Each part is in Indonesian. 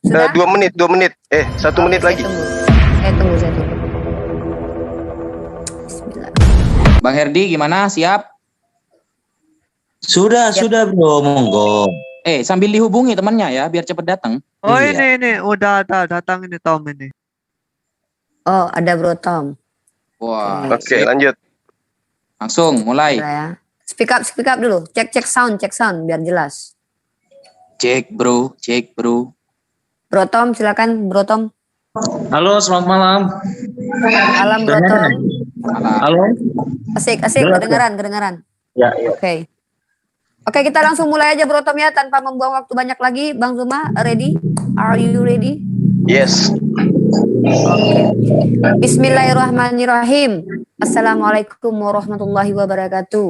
Sudah? 2 menit. 1 menit lagi. Saya tunggu. Bismillah. Bang Herdi gimana? Siap? Sudah bro, monggo. Sambil dihubungi temannya ya, biar cepat datang. Oh Iya. ini udah datang ini Tom ini. Oh, ada Bro Tom. Wah, Oke, lanjut. langsung mulai. Udah ya. Speak up dulu. Cek sound biar jelas. Cek bro. Bro Tom, silakan Bro Tom. Halo, selamat malam. Malam Bro Tom. Halo. Asik, Jelas, kedengaran. Ya. Oke, kita langsung mulai aja Bro Tom ya, tanpa membuang waktu banyak lagi. Bang Zuma, ready? Are you ready? Yes. Oke. Bismillahirrahmanirrahim. Assalamualaikum warahmatullahi wabarakatuh.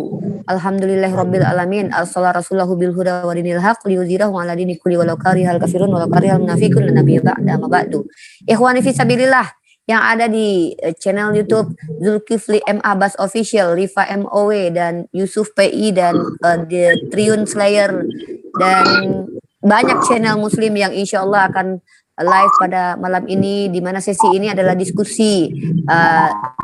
Alhamdulillahirabbil alamin. Arsalah rasulahu bil huda wa dinil haq liyudhhirahu 'ala dini kulli walau karihal kafirun walau karihal munafiqun lan nabiyyu ba'da ma ba'du. Ikhwani fi sabilillah yang ada di channel YouTube Zulkifli M Abbas Official, Rifa MOW dan Yusuf PI dan The Triun Slayer dan banyak channel muslim yang insya Allah akan live pada malam ini, di mana sesi ini adalah diskusi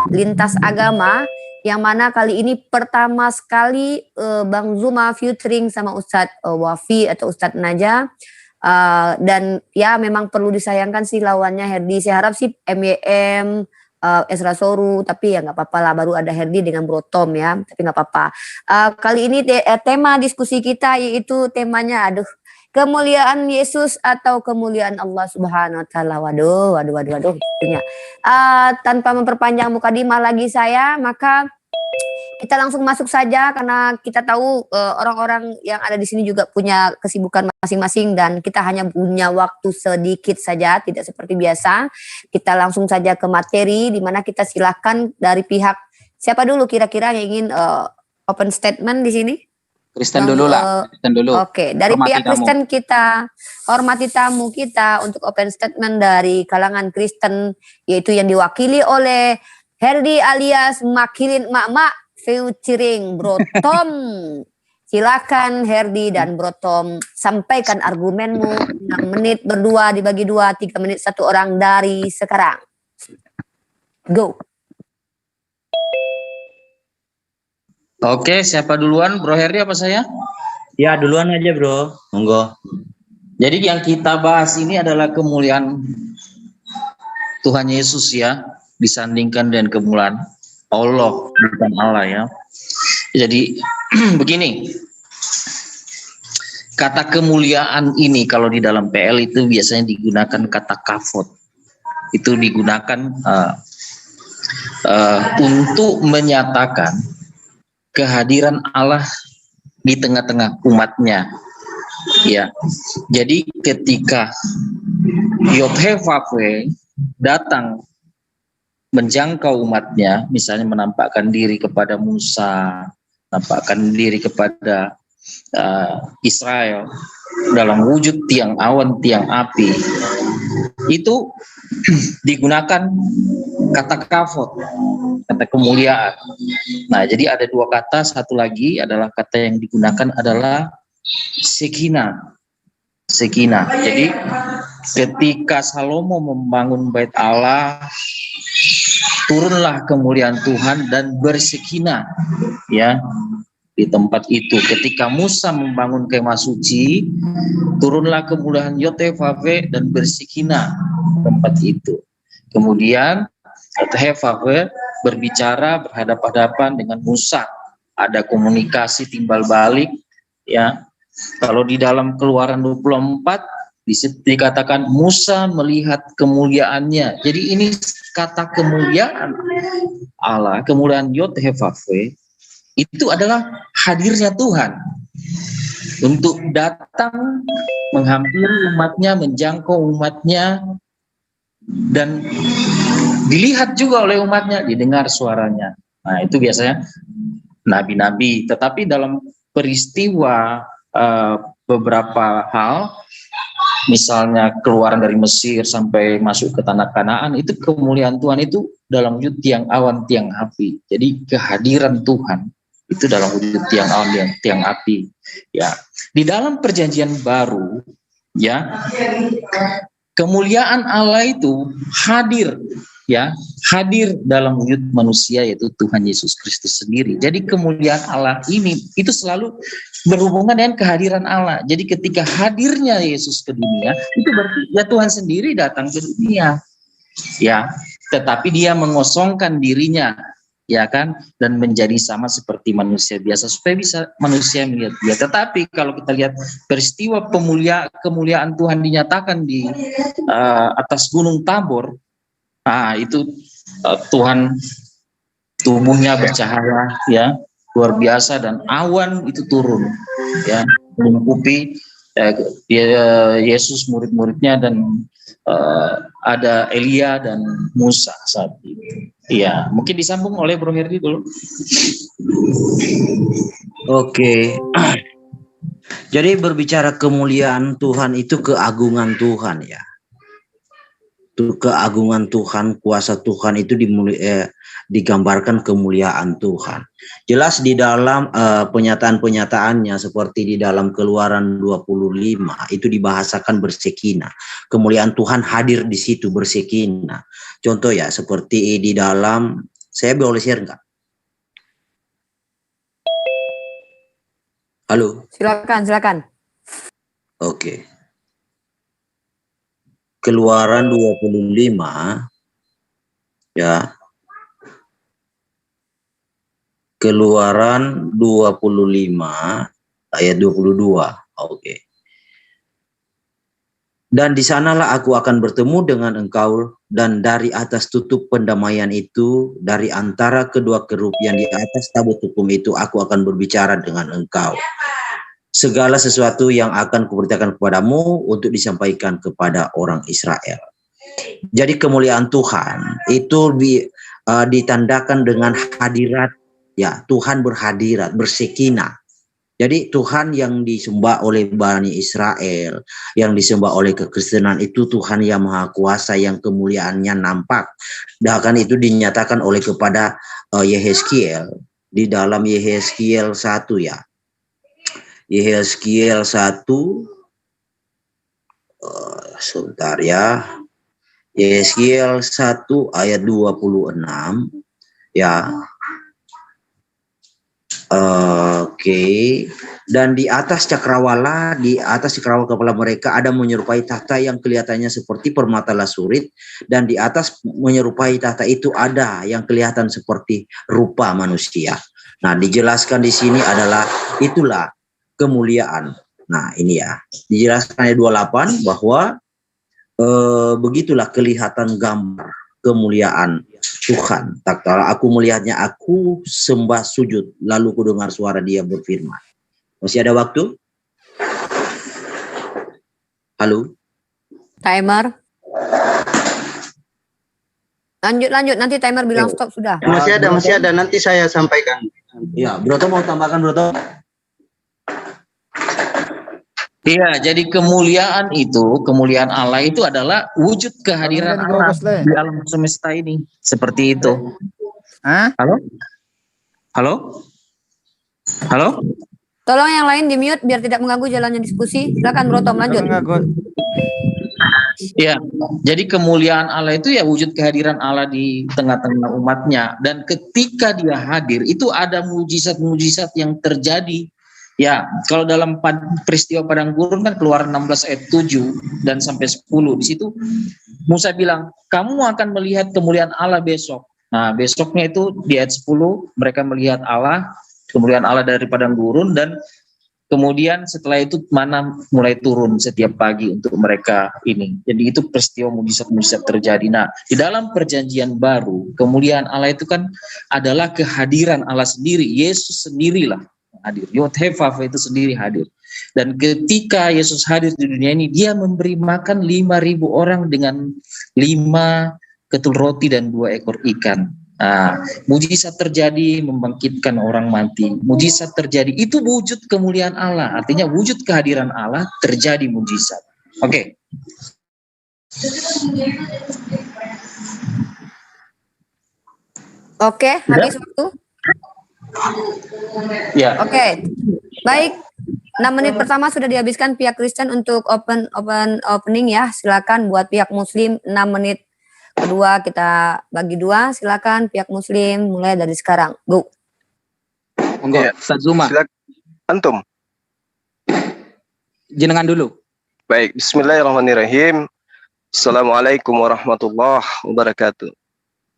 lintas agama, yang mana kali ini pertama sekali Bang Zuma featuring sama Ustadz Wafi atau Ustadz Naja. Dan ya memang perlu disayangkan sih lawannya Herdi. Saya harap sih MYM, Esra Soru, tapi ya nggak apa-apa lah, baru ada Herdi dengan Bro Tom ya, tapi nggak apa-apa. Kali ini tema diskusi kita yaitu temanya kemuliaan Yesus atau kemuliaan Allah Subhanahu wa taala. Waduh itunya. Tanpa memperpanjang mukadimah lagi saya, maka kita langsung masuk saja karena kita tahu orang-orang yang ada di sini juga punya kesibukan masing-masing dan kita hanya punya waktu sedikit saja, tidak seperti biasa. Kita langsung saja ke materi, di mana kita silakan dari pihak siapa dulu kira-kira yang ingin open statement di sini? Kristen dulu lah. Kristen dulu. Oke, dari Hormati pihak tamu. Kristen kita hormati tamu kita untuk open statement dari kalangan Kristen, yaitu yang diwakili oleh Herdi alias Makilin Mak featuring Bro Tom. Silakan Herdi dan Bro Tom, sampaikan argumenmu 6 menit berdua dibagi 2, 3 menit satu orang dari sekarang. Go. Oke, siapa duluan? Bro Herdi apa saya? Ya, duluan aja bro, monggo. Jadi yang kita bahas ini adalah kemuliaan Tuhan Yesus ya, disandingkan dengan kemuliaan Allah, bukan Allah ya. Jadi begini, kata kemuliaan ini kalau di dalam PL itu biasanya digunakan kata kafot. Itu digunakan untuk menyatakan kehadiran Allah di tengah-tengah umatnya. Ya, jadi ketika Yod-Heh-Vav-He datang menjangkau umatnya, misalnya menampakkan diri kepada Musa, menampakkan diri kepada Israel dalam wujud tiang awan, tiang api, itu digunakan kata kafot, kata kemuliaan. Nah, jadi ada 2 kata, satu lagi adalah kata yang digunakan adalah Shekinah. Jadi ketika Salomo membangun bait Allah, turunlah kemuliaan Tuhan dan bersekinah ya di tempat itu. Ketika Musa membangun kemah suci, turunlah kemuliaan Yod-Heh-Vav-He dan bersekinah tempat itu. Kemudian Yod-Heh-Vav-He berbicara berhadapan-hadapan dengan Musa, ada komunikasi timbal balik ya. Kalau di dalam Keluaran 24 dikatakan Musa melihat kemuliaannya. Jadi ini kata kemuliaan Allah, kemuliaan Yod-Heh-Vav-He itu adalah hadirnya Tuhan untuk datang menghampiri umatnya, menjangkau umatnya, dan dilihat juga oleh umatnya, didengar suaranya. Nah, itu biasanya nabi-nabi. Tetapi dalam peristiwa beberapa hal, misalnya keluaran dari Mesir sampai masuk ke tanah Kanaan, itu kemuliaan Tuhan itu dalam wujud tiang awan, tiang api. Jadi kehadiran Tuhan itu dalam wujud tiang awan, tiang api. Ya, di dalam Perjanjian Baru, ya, kemuliaan Allah itu hadir, ya, hadir dalam wujud manusia, yaitu Tuhan Yesus Kristus sendiri. Jadi kemuliaan Allah ini itu selalu berhubungan dengan kehadiran Allah. Jadi ketika hadirnya Yesus ke dunia, itu berarti ya Tuhan sendiri datang ke dunia, ya. Tetapi dia mengosongkan dirinya, ya kan, dan menjadi sama seperti manusia biasa supaya bisa manusia melihat dia. Tetapi kalau kita lihat peristiwa kemuliaan Tuhan dinyatakan di atas Gunung Tabor, nah itu Tuhan tubuhnya bercahaya, ya, luar biasa, dan awan itu turun, ya, melingkupi Yesus, murid-muridnya, dan ada Elia dan Musa saat itu. Iya, mungkin disambung oleh Bro Herdi dulu. Oke. Jadi berbicara kemuliaan Tuhan itu keagungan Tuhan, ya. Itu keagungan Tuhan, kuasa Tuhan itu digambarkan kemuliaan Tuhan. Jelas di dalam pernyataan-pernyataannya seperti di dalam Keluaran 25 itu dibahasakan bersekina. Kemuliaan Tuhan hadir di situ bersekina. Contoh ya seperti di dalam, saya boleh share nggak? Halo? Silakan. Oke. Keluaran 25 ya. Keluaran 25 ayat 22. Oke. Dan di sanalah aku akan bertemu dengan engkau, dan dari atas tutup pendamaian itu, dari antara kedua kerub yang di atas tabut hukum itu, aku akan berbicara dengan engkau. Segala sesuatu yang akan kuberitakan kepadamu untuk disampaikan kepada orang Israel. Jadi kemuliaan Tuhan itu ditandakan dengan hadirat, ya, Tuhan berhadirat, bersekina. Jadi Tuhan yang disembah oleh Bani Israel, yang disembah oleh kekristenan itu Tuhan yang Maha Kuasa, yang kemuliaannya nampak. Bahkan itu dinyatakan oleh kepada Yehezkiel di dalam Yehezkiel 1, ya. Yehezkiel 1 sebentar ya. Yehezkiel 1 ayat 26, ya. Oke. Dan di atas cakrawala kepala mereka ada menyerupai tahta yang kelihatannya seperti permata lasurit, dan di atas menyerupai tahta itu ada yang kelihatan seperti rupa manusia. Nah, dijelaskan di sini adalah itulah kemuliaan. Nah, ini ya. Dijelaskan ayat 28 bahwa begitulah kelihatan gambar kemuliaan Tuhan. Tak kala aku melihatnya, aku sembah sujud, lalu ku dengar suara dia berfirman. Masih ada waktu? Halo? Timer. Lanjut, nanti timer bilang stop sudah. Masih ada, nanti saya sampaikan. Ya, Broto mau tambahkan, Broto? Iya, jadi kemuliaan Allah itu adalah wujud kehadiran Allah di alam semesta ini. Seperti itu. Halo? Tolong yang lain di mute biar tidak mengganggu jalannya diskusi. Silakan Bro Tom, lanjut. Ya, jadi kemuliaan Allah itu ya wujud kehadiran Allah di tengah-tengah umatnya. Dan ketika dia hadir, itu ada mujizat-mujizat yang terjadi. Ya, kalau dalam peristiwa padang gurun kan Keluaran 16 ayat 7 dan sampai 10. Di situ Musa bilang, kamu akan melihat kemuliaan Allah besok. Nah, besoknya itu di ayat 10 mereka melihat Allah, kemuliaan Allah dari padang gurun, dan kemudian setelah itu mana mulai turun setiap pagi untuk mereka ini. Jadi itu peristiwa mujizat-mujizat terjadi. Nah, di dalam perjanjian baru, kemuliaan Allah itu kan adalah kehadiran Allah sendiri. Yesus sendirilah hadir. Yod-Heh-Vav itu sendiri hadir. Dan ketika Yesus hadir di dunia ini, dia memberi makan 5.000 orang dengan 5 ketul roti dan 2 ekor ikan. Nah, mujizat terjadi membangkitkan orang mati. Mujizat terjadi, itu wujud kemuliaan Allah. Artinya wujud kehadiran Allah terjadi mujizat. Oke. Oke, habis waktu. Ya. Oke. Baik. 6 menit pertama sudah dihabiskan pihak Kristen untuk opening ya. Silakan buat pihak Muslim 6 menit kedua kita bagi dua. Silakan pihak Muslim mulai dari sekarang. Go. Monggo, Iya. Ustaz Zuma. Silakan. Antum. Jenengan dulu. Baik, bismillahirrahmanirrahim. Assalamualaikum warahmatullahi wabarakatuh.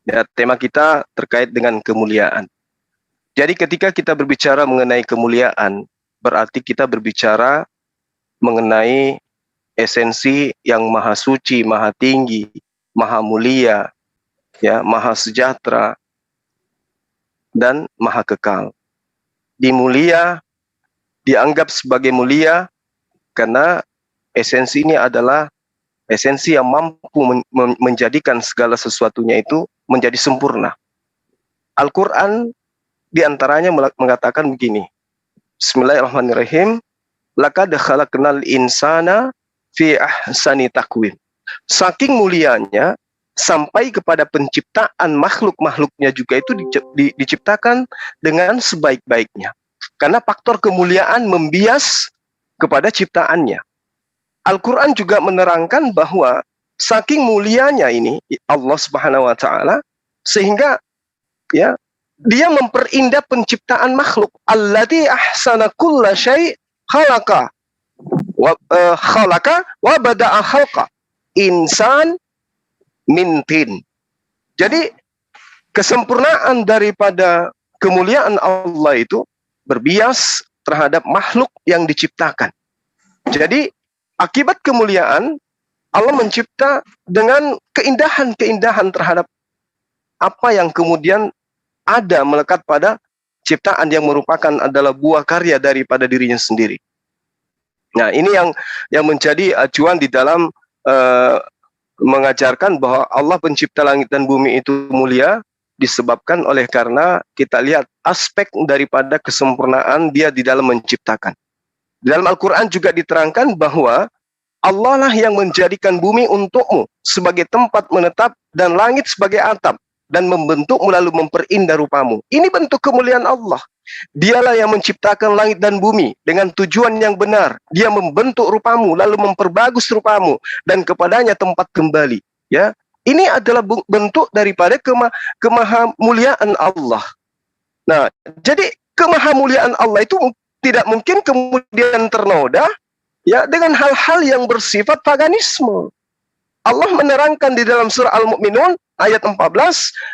Ya, tema kita terkait dengan kemuliaan. Jadi ketika kita berbicara mengenai kemuliaan, berarti kita berbicara mengenai esensi yang maha suci, maha tinggi, maha mulia, ya, maha sejahtera, dan maha kekal. Dianggap sebagai mulia karena esensi ini adalah esensi yang mampu menjadikan segala sesuatunya itu menjadi sempurna. Al-Quran diantaranya mengatakan begini. Bismillahirrahmanirrahim. Laqad khalaqnal insana fi ahsani taqwim. Saking mulianya sampai kepada penciptaan makhluk-makhluknya juga itu diciptakan dengan sebaik-baiknya. Karena faktor kemuliaan membias kepada ciptaannya. Al-Quran juga menerangkan bahwa saking mulianya ini Allah Subhanahu wa taala sehingga ya dia memperindah penciptaan makhluk. Alladzi ahsana kulla syai' khalaqa wa bada'a khalqa insan min tin. Jadi kesempurnaan daripada kemuliaan Allah itu berbias terhadap makhluk yang diciptakan. Jadi akibat kemuliaan Allah mencipta dengan keindahan-keindahan terhadap apa yang kemudian ada melekat pada ciptaan yang merupakan adalah buah karya daripada dirinya sendiri. Nah, ini yang menjadi acuan di dalam mengajarkan bahwa Allah pencipta langit dan bumi itu mulia disebabkan oleh karena kita lihat aspek daripada kesempurnaan dia di dalam menciptakan. Di dalam Al-Quran juga diterangkan bahwa Allah lah yang menjadikan bumi untukmu sebagai tempat menetap dan langit sebagai atap dan membentukmu lalu memperindah rupamu. Ini bentuk kemuliaan Allah. Dialah yang menciptakan langit dan bumi dengan tujuan yang benar. Dia membentuk rupamu lalu memperbagus rupamu dan kepadanya tempat kembali. Ya, ini adalah bentuk daripada kemahamuliaan Allah. Nah, jadi kemahamuliaan Allah itu tidak mungkin kemudian ternoda ya dengan hal-hal yang bersifat paganisme. Allah menerangkan di dalam surah Al-Mu'minun ayat 14,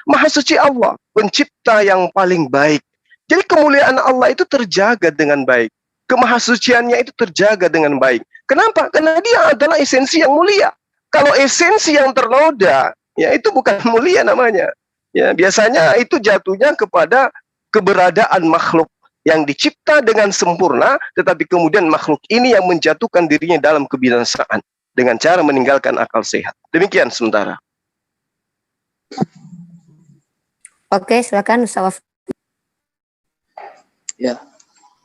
Maha Suci Allah, pencipta yang paling baik. Jadi kemuliaan Allah itu terjaga dengan baik. Kemahasuciannya itu terjaga dengan baik. Kenapa? Karena dia adalah esensi yang mulia. Kalau esensi yang ternoda, ya itu bukan mulia namanya. Ya, biasanya itu jatuhnya kepada keberadaan makhluk yang dicipta dengan sempurna, tetapi kemudian makhluk ini yang menjatuhkan dirinya dalam kebinasaan dengan cara meninggalkan akal sehat. Demikian sementara. Oke, silakan Ustaz. Ya.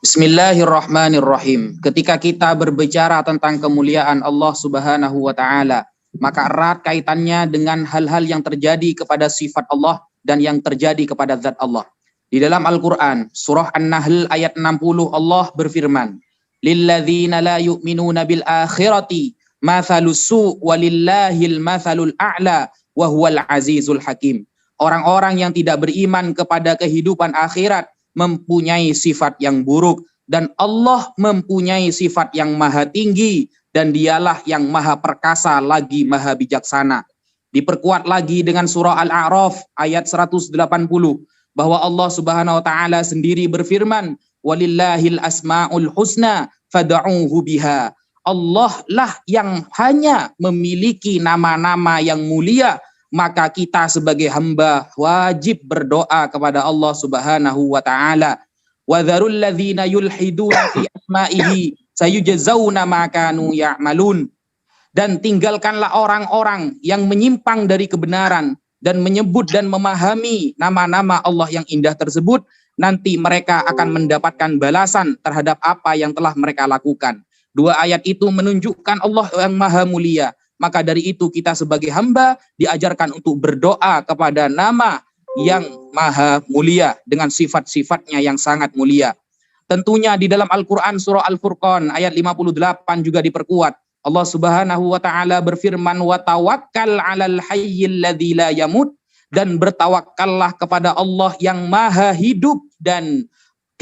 Bismillahirrahmanirrahim. Ketika kita berbicara tentang kemuliaan Allah Subhanahu wa taala, maka erat kaitannya dengan hal-hal yang terjadi kepada sifat Allah dan yang terjadi kepada zat Allah. Di dalam Al-Qur'an, surah An-Nahl ayat 60 Allah berfirman, "Lilladzina la yu'minuna bil akhirati mathalus su' walillahil mathalul a'la wa huwal azizul hakim." Orang-orang yang tidak beriman kepada kehidupan akhirat mempunyai sifat yang buruk dan Allah mempunyai sifat yang maha tinggi dan dialah yang maha perkasa lagi maha bijaksana. Diperkuat lagi dengan surah Al-A'raf ayat 180 bahwa Allah Subhanahu wa taala sendiri berfirman, "Walillahil asmaul husna fad'uuhu biha." Allah lah yang hanya memiliki nama-nama yang mulia, maka kita sebagai hamba wajib berdoa kepada Allah Subhanahu wa taala. Wa dzarul ladzina yulhiduna fi asma'ihi sayujzauna ma kanu ya'malun. Dan tinggalkanlah orang-orang yang menyimpang dari kebenaran dan menyebut dan memahami nama-nama Allah yang indah tersebut, nanti mereka akan mendapatkan balasan terhadap apa yang telah mereka lakukan. Dua ayat itu menunjukkan Allah yang maha mulia. Maka dari itu kita sebagai hamba diajarkan untuk berdoa kepada nama yang maha mulia dengan sifat-sifatnya yang sangat mulia. Tentunya di dalam Al-Quran surah Al-Furqan ayat 58 juga diperkuat. Allah Subhanahu wa taala berfirman, wa tawakkal 'alal hayyil ladzi la yamut, dan bertawakkallah kepada Allah yang maha hidup dan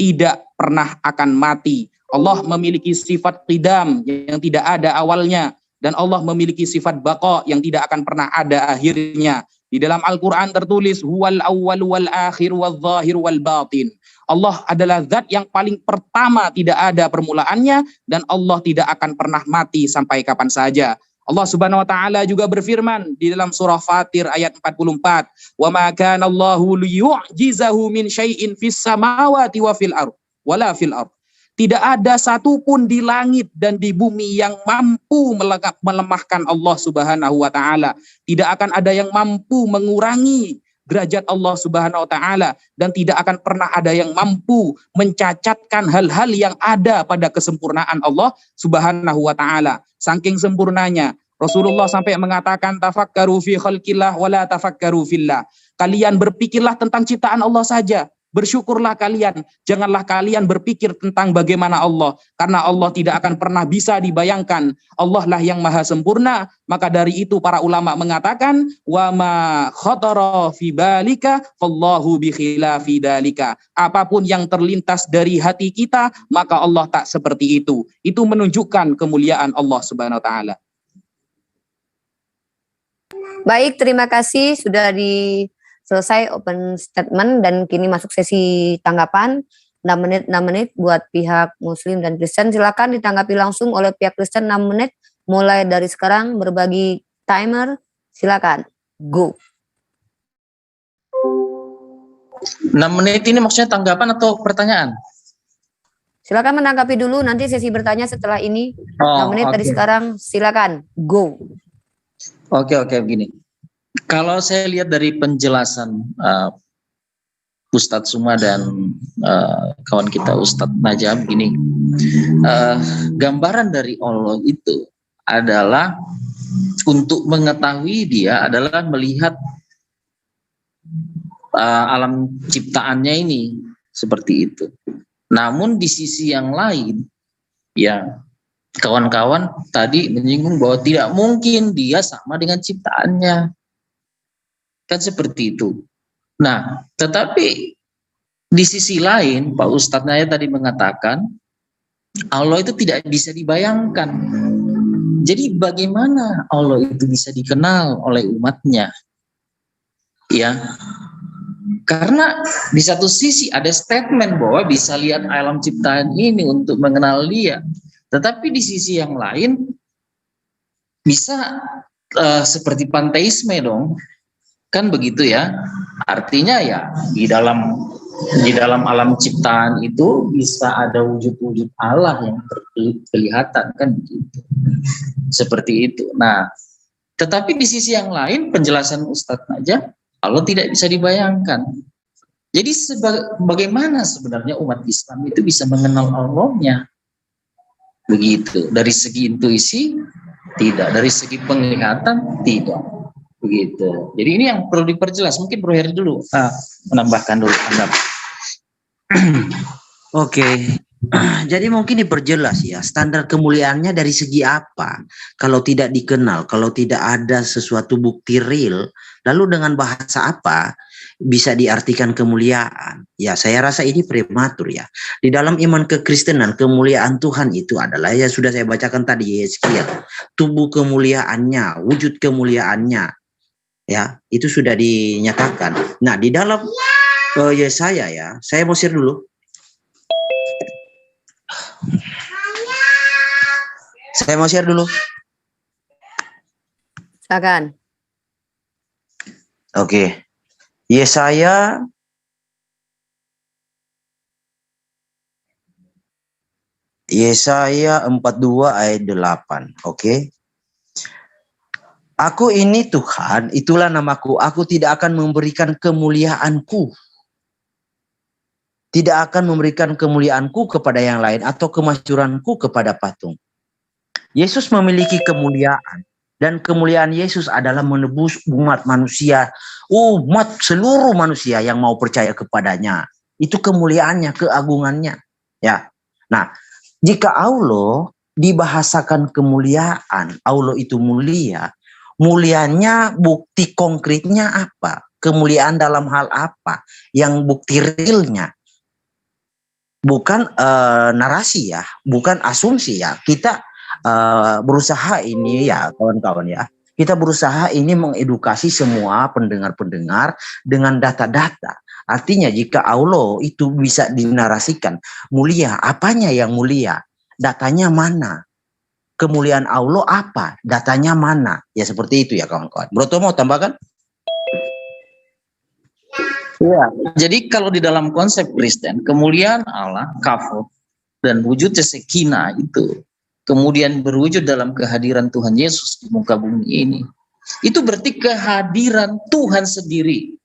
tidak pernah akan mati. Allah memiliki sifat qidam yang tidak ada awalnya, dan Allah memiliki sifat baqa yang tidak akan pernah ada akhirnya. Di dalam Al-Quran tertulis, huwal awwal wal akhir wal zahir wal batin. Allah adalah zat yang paling pertama, tidak ada permulaannya, dan Allah tidak akan pernah mati sampai kapan saja. Allah Subhanahu wa taala juga berfirman di dalam surah Fatir ayat 44, "Wa ma kana Allahu liyu'jizahu min syai'in fis samawati wa fil ardh wala fil ardh." Tidak ada satupun di langit dan di bumi yang mampu melemahkan Allah Subhanahu wa taala. Tidak akan ada yang mampu mengurangi derajat Allah Subhanahu wa taala, dan tidak akan pernah ada yang mampu mencacatkan hal-hal yang ada pada kesempurnaan Allah Subhanahu wa taala. Saking sempurnanya, Rasulullah sampai mengatakan, tafakkaru fi khalqillah wala tafakkaru fillah. Kalian berpikirlah tentang ciptaan Allah saja. Bersyukurlah kalian, janganlah kalian berpikir tentang bagaimana Allah, karena Allah tidak akan pernah bisa dibayangkan. Allah lah yang maha sempurna. Maka dari itu para ulama mengatakan, wa ma khatara fi balika fallahu bi khilafi dalika. Apapun yang terlintas dari hati kita, maka Allah tak seperti itu. Itu menunjukkan kemuliaan Allah Subhanahu wa taala. Baik, terima kasih sudah selesai open statement, dan kini masuk sesi tanggapan 6 menit buat pihak Muslim dan Kristen. Silakan ditanggapi langsung oleh pihak Kristen 6 menit mulai dari sekarang, berbagi timer. Silakan, go. 6 menit ini maksudnya tanggapan atau pertanyaan? Silakan menanggapi dulu, nanti sesi bertanya setelah ini. 6 menit dari sekarang, silakan, go. Oke, begini. Kalau saya lihat dari penjelasan Ustadz Suma dan kawan kita Ustadz Najam, begini, gambaran dari Allah itu adalah untuk mengetahui dia adalah melihat alam ciptaannya ini seperti itu. Namun di sisi yang lain, ya kawan-kawan tadi menyinggung bahwa tidak mungkin dia sama dengan ciptaannya. Kan seperti itu. Nah, tetapi di sisi lain, Pak Ustadz Naya tadi mengatakan, Allah itu tidak bisa dibayangkan. Jadi bagaimana Allah itu bisa dikenal oleh umatnya? Ya, karena di satu sisi ada statement bahwa bisa lihat alam ciptaan ini untuk mengenal dia. Tetapi di sisi yang lain, bisa seperti panteisme dong. Kan begitu ya, artinya ya di dalam alam ciptaan itu bisa ada wujud-wujud Allah yang kelihatan, kan begitu, seperti itu. Nah, tetapi di sisi yang lain penjelasan Ustadz aja, Allah tidak bisa dibayangkan. Jadi bagaimana sebenarnya umat Islam itu bisa mengenal Allahnya? Begitu, dari segi intuisi tidak, dari segi penglihatan tidak. Begitu. Jadi ini yang perlu diperjelas. Mungkin Bro Heri dulu menambahkan dulu. Oke. Jadi mungkin diperjelas ya, standar kemuliaannya dari segi apa? Kalau tidak dikenal, kalau tidak ada sesuatu bukti real, lalu dengan bahasa apa bisa diartikan kemuliaan? Ya, saya rasa ini prematur ya. Di dalam iman kekristenan, kemuliaan Tuhan itu adalah, ya sudah saya bacakan tadi, Yeskiel, tubuh kemuliaannya, wujud kemuliaannya. Ya, itu sudah dinyatakan. Nah, di dalam Yesaya ya, saya mau share dulu. Saya mau share dulu. Silakan. Oke. Yesaya Yesaya 42 ayat 8. Oke. Aku ini Tuhan, itulah namaku. Aku tidak akan memberikan kemuliaanku. Tidak akan memberikan kemuliaanku kepada yang lain atau kemasyhuranku kepada patung. Yesus memiliki kemuliaan. Dan kemuliaan Yesus adalah menebus umat manusia. Umat seluruh manusia yang mau percaya kepadanya. Itu kemuliaannya, keagungannya. Ya. Nah, jika Allah dibahasakan kemuliaan, Allah itu mulia, mulianya bukti konkretnya apa? Kemuliaan dalam hal apa? Yang bukti realnya. Bukan narasi ya, bukan asumsi ya. Kita berusaha ini ya kawan-kawan ya. Kita berusaha ini mengedukasi semua pendengar-pendengar dengan data-data. Artinya jika Allah itu bisa dinarasikan, mulia, apanya yang mulia? Datanya mana? Kemuliaan Allah apa? Datanya mana? Ya seperti itu ya kawan-kawan. Broto mau tambahkan? Ya, jadi kalau di dalam konsep Kristen, kemuliaan Allah, kafur, dan wujudnya sekina itu, kemudian berwujud dalam kehadiran Tuhan Yesus di muka bumi ini. Itu berarti kehadiran Tuhan sendiri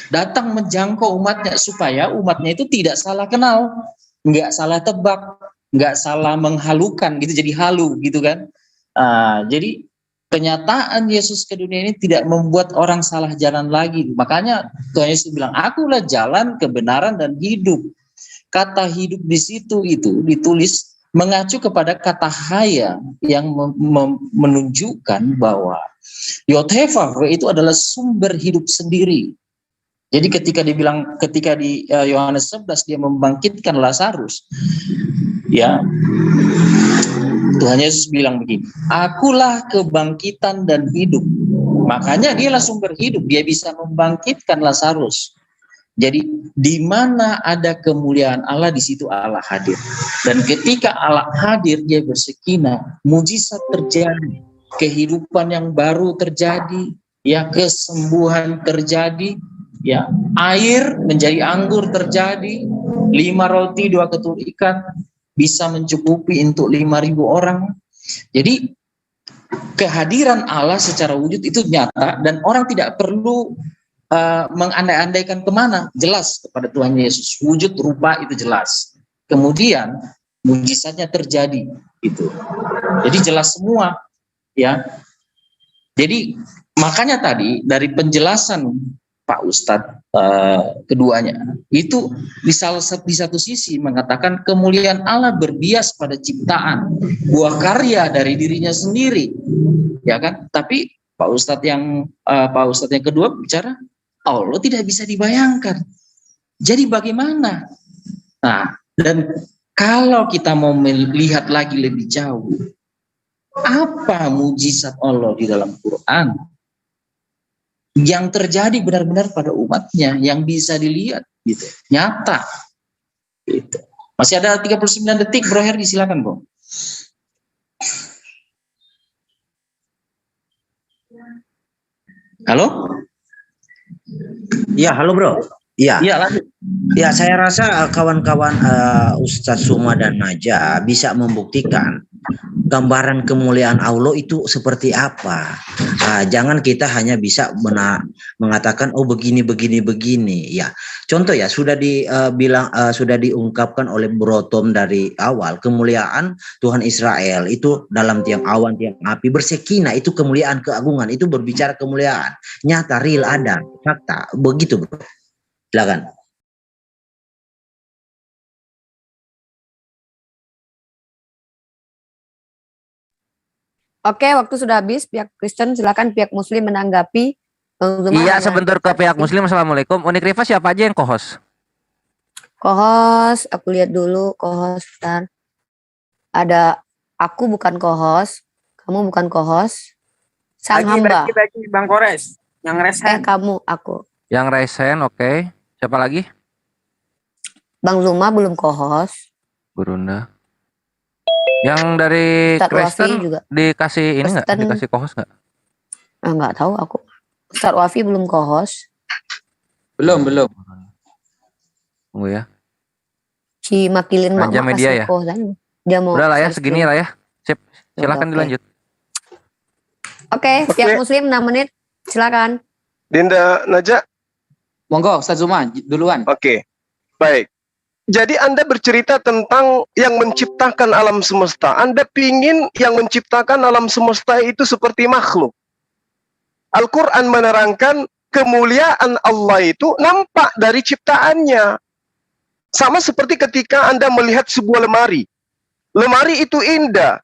datang menjangkau umatnya supaya umatnya itu tidak salah kenal, nggak salah tebak, nggak salah menghalukan gitu, jadi halu gitu kan. Jadi kenyataan Yesus ke dunia ini tidak membuat orang salah jalan lagi. Makanya Tuhan Yesus bilang, akulah jalan, kebenaran, dan hidup. Kata hidup di situ itu ditulis mengacu kepada kata haya yang menunjukkan bahwa Yod-Heh-Vav-He itu adalah sumber hidup sendiri. Jadi ketika di Yohanes 11 dia membangkitkan Lazarus, ya Tuhan Yesus bilang begini, akulah kebangkitan dan hidup. Makanya dialah sumber hidup, dia bisa membangkitkan Lazarus. Jadi di mana ada kemuliaan Allah, di situ Allah hadir. Dan ketika Allah hadir, dia bersekinah, mujizat terjadi, kehidupan yang baru terjadi, ya kesembuhan terjadi, ya air menjadi anggur terjadi, 5 roti 2 ketul ikan bisa mencukupi untuk 5.000 orang. Jadi kehadiran Allah secara wujud itu nyata dan orang tidak perlu mengandai-andaikan kemana, jelas kepada Tuhan Yesus, wujud rupa itu jelas. Kemudian mujizatnya terjadi itu. Jadi jelas semua, ya. Jadi makanya tadi dari penjelasan Pak Ustadz keduanya itu di satu sisi mengatakan kemuliaan Allah berbias pada ciptaan, buah karya dari dirinya sendiri, ya kan? Tapi Pak Ustadz yang kedua bicara Allah tidak bisa dibayangkan. Jadi bagaimana? Nah, dan kalau kita mau melihat lagi lebih jauh, apa mujizat Allah di dalam Quran yang terjadi benar-benar pada umatnya, yang bisa dilihat gitu, nyata gitu. Masih ada 39 detik, Bro Herdi, silakan Bro. Halo? Ya, halo bro. Ya, Iya, lanjut. ya saya rasa kawan-kawan Ustadz Suma dan Naja bisa membuktikan gambaran kemuliaan Allah itu seperti apa. Jangan kita hanya bisa mengatakan oh begini. Ya, contoh ya sudah diungkapkan oleh Bro Tom dari awal, kemuliaan Tuhan Israel itu dalam tiang awan, tiang api bersekinah, itu kemuliaan, keagungan, itu berbicara kemuliaan nyata, real, ada fakta, begitu bro. Silakan. Oke, waktu sudah habis. Pihak Kristen silakan, pihak Muslim menanggapi. Bang Zuma, Iya, sebentar ke pihak Muslim. Assalamualaikum. Unikrifas siapa aja yang co-host? Co-host, aku lihat dulu co-host. Bentar. Ada aku bukan co-host, kamu bukan co-host. Sang hamba. Bagi Bang Kores, yang resen. Kamu, aku. Yang resen, oke. Siapa lagi? Bang Zuma belum co-host. Burunda. Yang dari Ustadz Kristen Wafi juga. dikasih ini nggak? Kristen. Dikasih co-host nggak? Nggak tahu aku. Ustadz Wafi belum co-host. Belum. Tunggu ya. Si Makilin Raja Mak media ya? Dia mau Udah lah ya, share segini screen. lah ya. Sip, silakan Oke. dilanjut. Oke, pihak Muslim 6 menit. Silakan. Dinda Naja. Monggo, Ustaz Zuma duluan. Oke, baik. Jadi Anda bercerita tentang yang menciptakan alam semesta. Anda pingin yang menciptakan alam semesta itu seperti makhluk. Al-Quran menerangkan kemuliaan Allah itu nampak dari ciptaannya. Sama seperti ketika Anda melihat sebuah lemari. Lemari itu indah.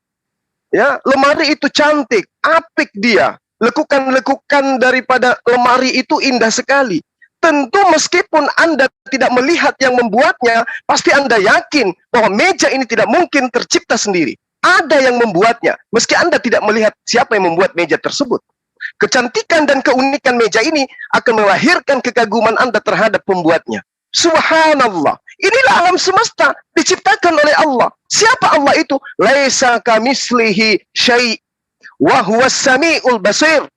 Ya, lemari itu cantik, apik dia. Lekukan-lekukan daripada lemari itu indah sekali. Tentu meskipun Anda tidak melihat yang membuatnya, pasti Anda yakin bahwa meja ini tidak mungkin tercipta sendiri. Ada yang membuatnya, meski Anda tidak melihat siapa yang membuat meja tersebut. Kecantikan dan keunikan meja ini akan melahirkan kekaguman Anda terhadap pembuatnya. Subhanallah. Inilah alam semesta diciptakan oleh Allah. Siapa Allah itu? Laisa kamislihi syai' wa huwas sami'ul basir.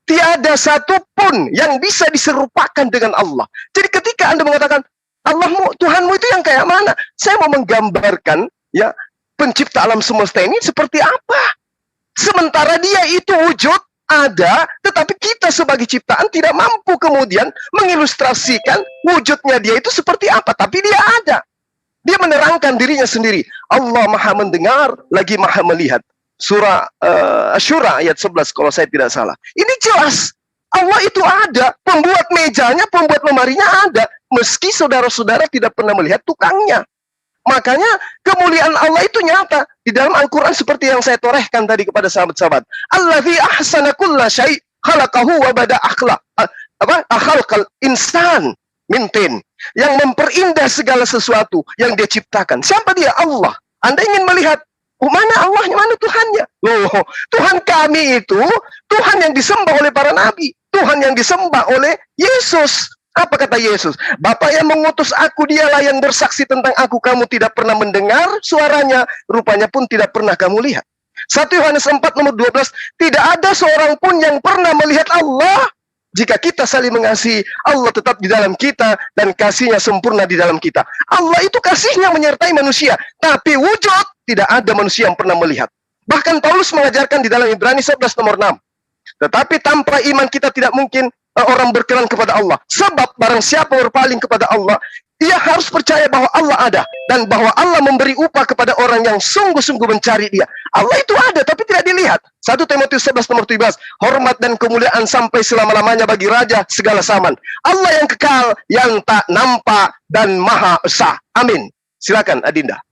Tiada satupun yang bisa diserupakan dengan Allah. Jadi ketika Anda mengatakan Allahmu, Tuhanmu itu yang kayak mana? Saya mau menggambarkan ya pencipta alam semesta ini seperti apa. Sementara dia itu wujud ada, tetapi kita sebagai ciptaan tidak mampu kemudian mengilustrasikan wujudnya dia itu seperti apa. Tapi dia ada. Dia menerangkan dirinya sendiri. Allah maha mendengar, lagi maha melihat. Surah Asy-Syura ayat 11 kalau saya tidak salah. Ini jelas. Allah itu ada. Pembuat mejanya, pembuat lemarinya ada. Meski saudara-saudara tidak pernah melihat tukangnya. Makanya kemuliaan Allah itu nyata. Di dalam Al-Quran seperti yang saya torehkan tadi kepada sahabat-sahabat. Allazi ahsana kulla syai' khalaqahu wa bada akhlaqal insan min tin. Yang memperindah segala sesuatu yang dia ciptakan. Siapa dia? Allah. Anda ingin melihat mana Allahnya, mana Tuhannya? Loh, Tuhan kami itu Tuhan yang disembah oleh para nabi. Tuhan yang disembah oleh Yesus. Apa kata Yesus? Bapa yang mengutus aku, dialah yang bersaksi tentang aku. Kamu tidak pernah mendengar suaranya, rupanya pun tidak pernah kamu lihat. 1 Yohanes 4 nomor 12, tidak ada seorang pun yang pernah melihat Allah. Jika kita saling mengasihi, Allah tetap di dalam kita dan kasihnya sempurna di dalam kita. Allah itu kasihnya menyertai manusia, tapi wujud tidak ada manusia yang pernah melihat. Bahkan Paulus mengajarkan di dalam Ibrani 11 nomor 6. Tetapi tanpa iman kita tidak mungkin orang berkenan kepada Allah. Sebab barang siapa berpaling kepada Allah, dia harus percaya bahwa Allah ada. Dan bahwa Allah memberi upah kepada orang yang sungguh-sungguh mencari dia. Allah itu ada, tapi tidak dilihat. 1 Timotius 11 nomor 17. Hormat dan kemuliaan sampai selama-lamanya bagi Raja segala zaman. Allah yang kekal, yang tak nampak, dan maha esa. Amin. Silakan Adinda.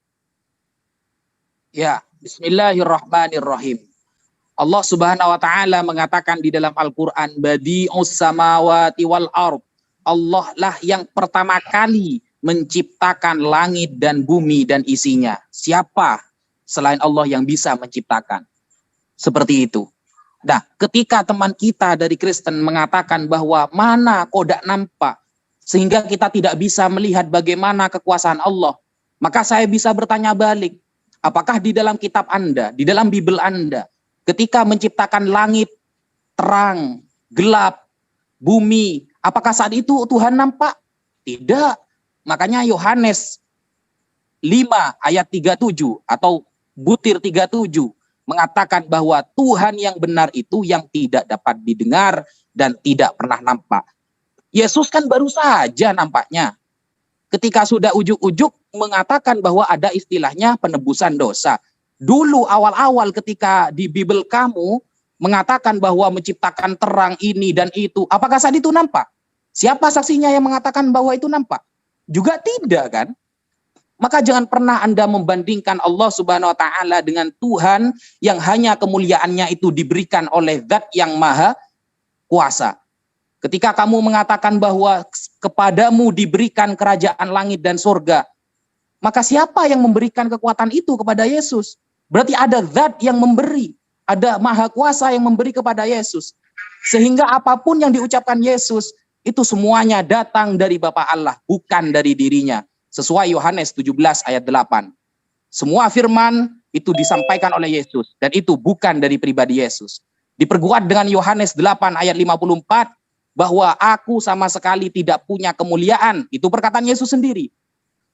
Ya, bismillahirrahmanirrahim. Allah Subhanahu wa taala mengatakan di dalam Al-Qur'an, badi'us samawati wal ard. Allah lah yang pertama kali menciptakan langit dan bumi dan isinya. Siapa selain Allah yang bisa menciptakan? Seperti itu. Nah, ketika teman kita dari Kristen mengatakan bahwa mana kok tidak nampak, sehingga kita tidak bisa melihat bagaimana kekuasaan Allah, maka saya bisa bertanya balik, apakah di dalam kitab Anda, di dalam Bible Anda, ketika menciptakan langit, terang, gelap, bumi, apakah saat itu Tuhan nampak? Tidak. Makanya Yohanes 5 ayat 37 atau butir 37 mengatakan bahwa Tuhan yang benar itu yang tidak dapat didengar dan tidak pernah nampak. Yesus kan baru saja nampaknya. Ketika sudah ujuk-ujuk mengatakan bahwa ada istilahnya penebusan dosa. Dulu awal-awal ketika di Bible kamu mengatakan bahwa menciptakan terang ini dan itu, apakah saat itu nampak? Siapa saksinya yang mengatakan bahwa itu nampak? Juga tidak kan? Maka jangan pernah Anda membandingkan Allah Subhanahu wa taala dengan Tuhan yang hanya kemuliaannya itu diberikan oleh Zat yang Maha Kuasa. Ketika kamu mengatakan bahwa kepadamu diberikan kerajaan langit dan surga, maka siapa yang memberikan kekuatan itu kepada Yesus? Berarti ada Zat yang memberi, ada Maha Kuasa yang memberi kepada Yesus. Sehingga apapun yang diucapkan Yesus, itu semuanya datang dari Bapa Allah, bukan dari dirinya. Sesuai Yohanes 17 ayat 8. Semua firman itu disampaikan oleh Yesus, dan itu bukan dari pribadi Yesus. Diperkuat dengan Yohanes 8 ayat 54, bahwa aku sama sekali tidak punya kemuliaan. Itu perkataan Yesus sendiri.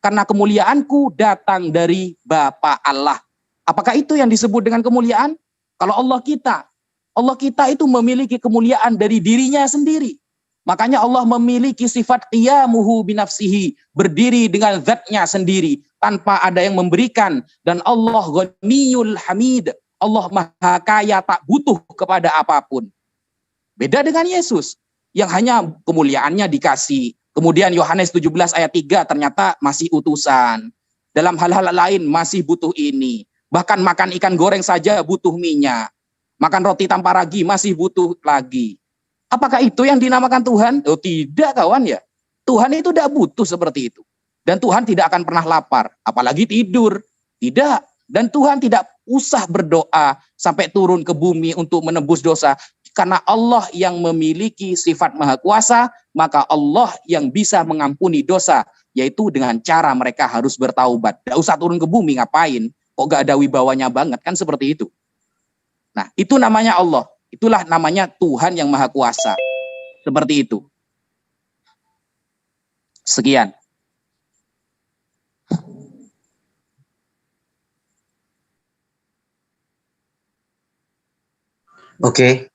Karena kemuliaanku datang dari Bapa Allah. Apakah itu yang disebut dengan kemuliaan? Kalau Allah kita itu memiliki kemuliaan dari dirinya sendiri. Makanya Allah memiliki sifat qiyamuhu binafsihi, berdiri dengan zatnya sendiri tanpa ada yang memberikan, dan Allah ghaniyul hamid, Allah maha kaya tak butuh kepada apapun. Beda dengan Yesus yang hanya kemuliaannya dikasih, Kemudian Yohanes 17 ayat 3 ternyata masih utusan. Dalam hal-hal lain masih butuh ini. Bahkan makan ikan goreng saja butuh minyak. Makan roti tanpa ragi masih butuh lagi. Apakah itu yang dinamakan Tuhan? Oh tidak kawan ya. Tuhan itu tidak butuh seperti itu. Dan Tuhan tidak akan pernah lapar. Apalagi tidur. Tidak. Dan Tuhan tidak usah berdoa sampai turun ke bumi untuk menebus dosa. Karena Allah yang memiliki sifat maha kuasa, maka Allah yang bisa mengampuni dosa. Yaitu dengan cara mereka harus bertaubat. Tidak usah turun ke bumi, ngapain? Kok gak ada wibawanya banget, kan seperti itu. Nah, itu namanya Allah. Itulah namanya Tuhan yang maha kuasa. Seperti itu. Sekian. Oke.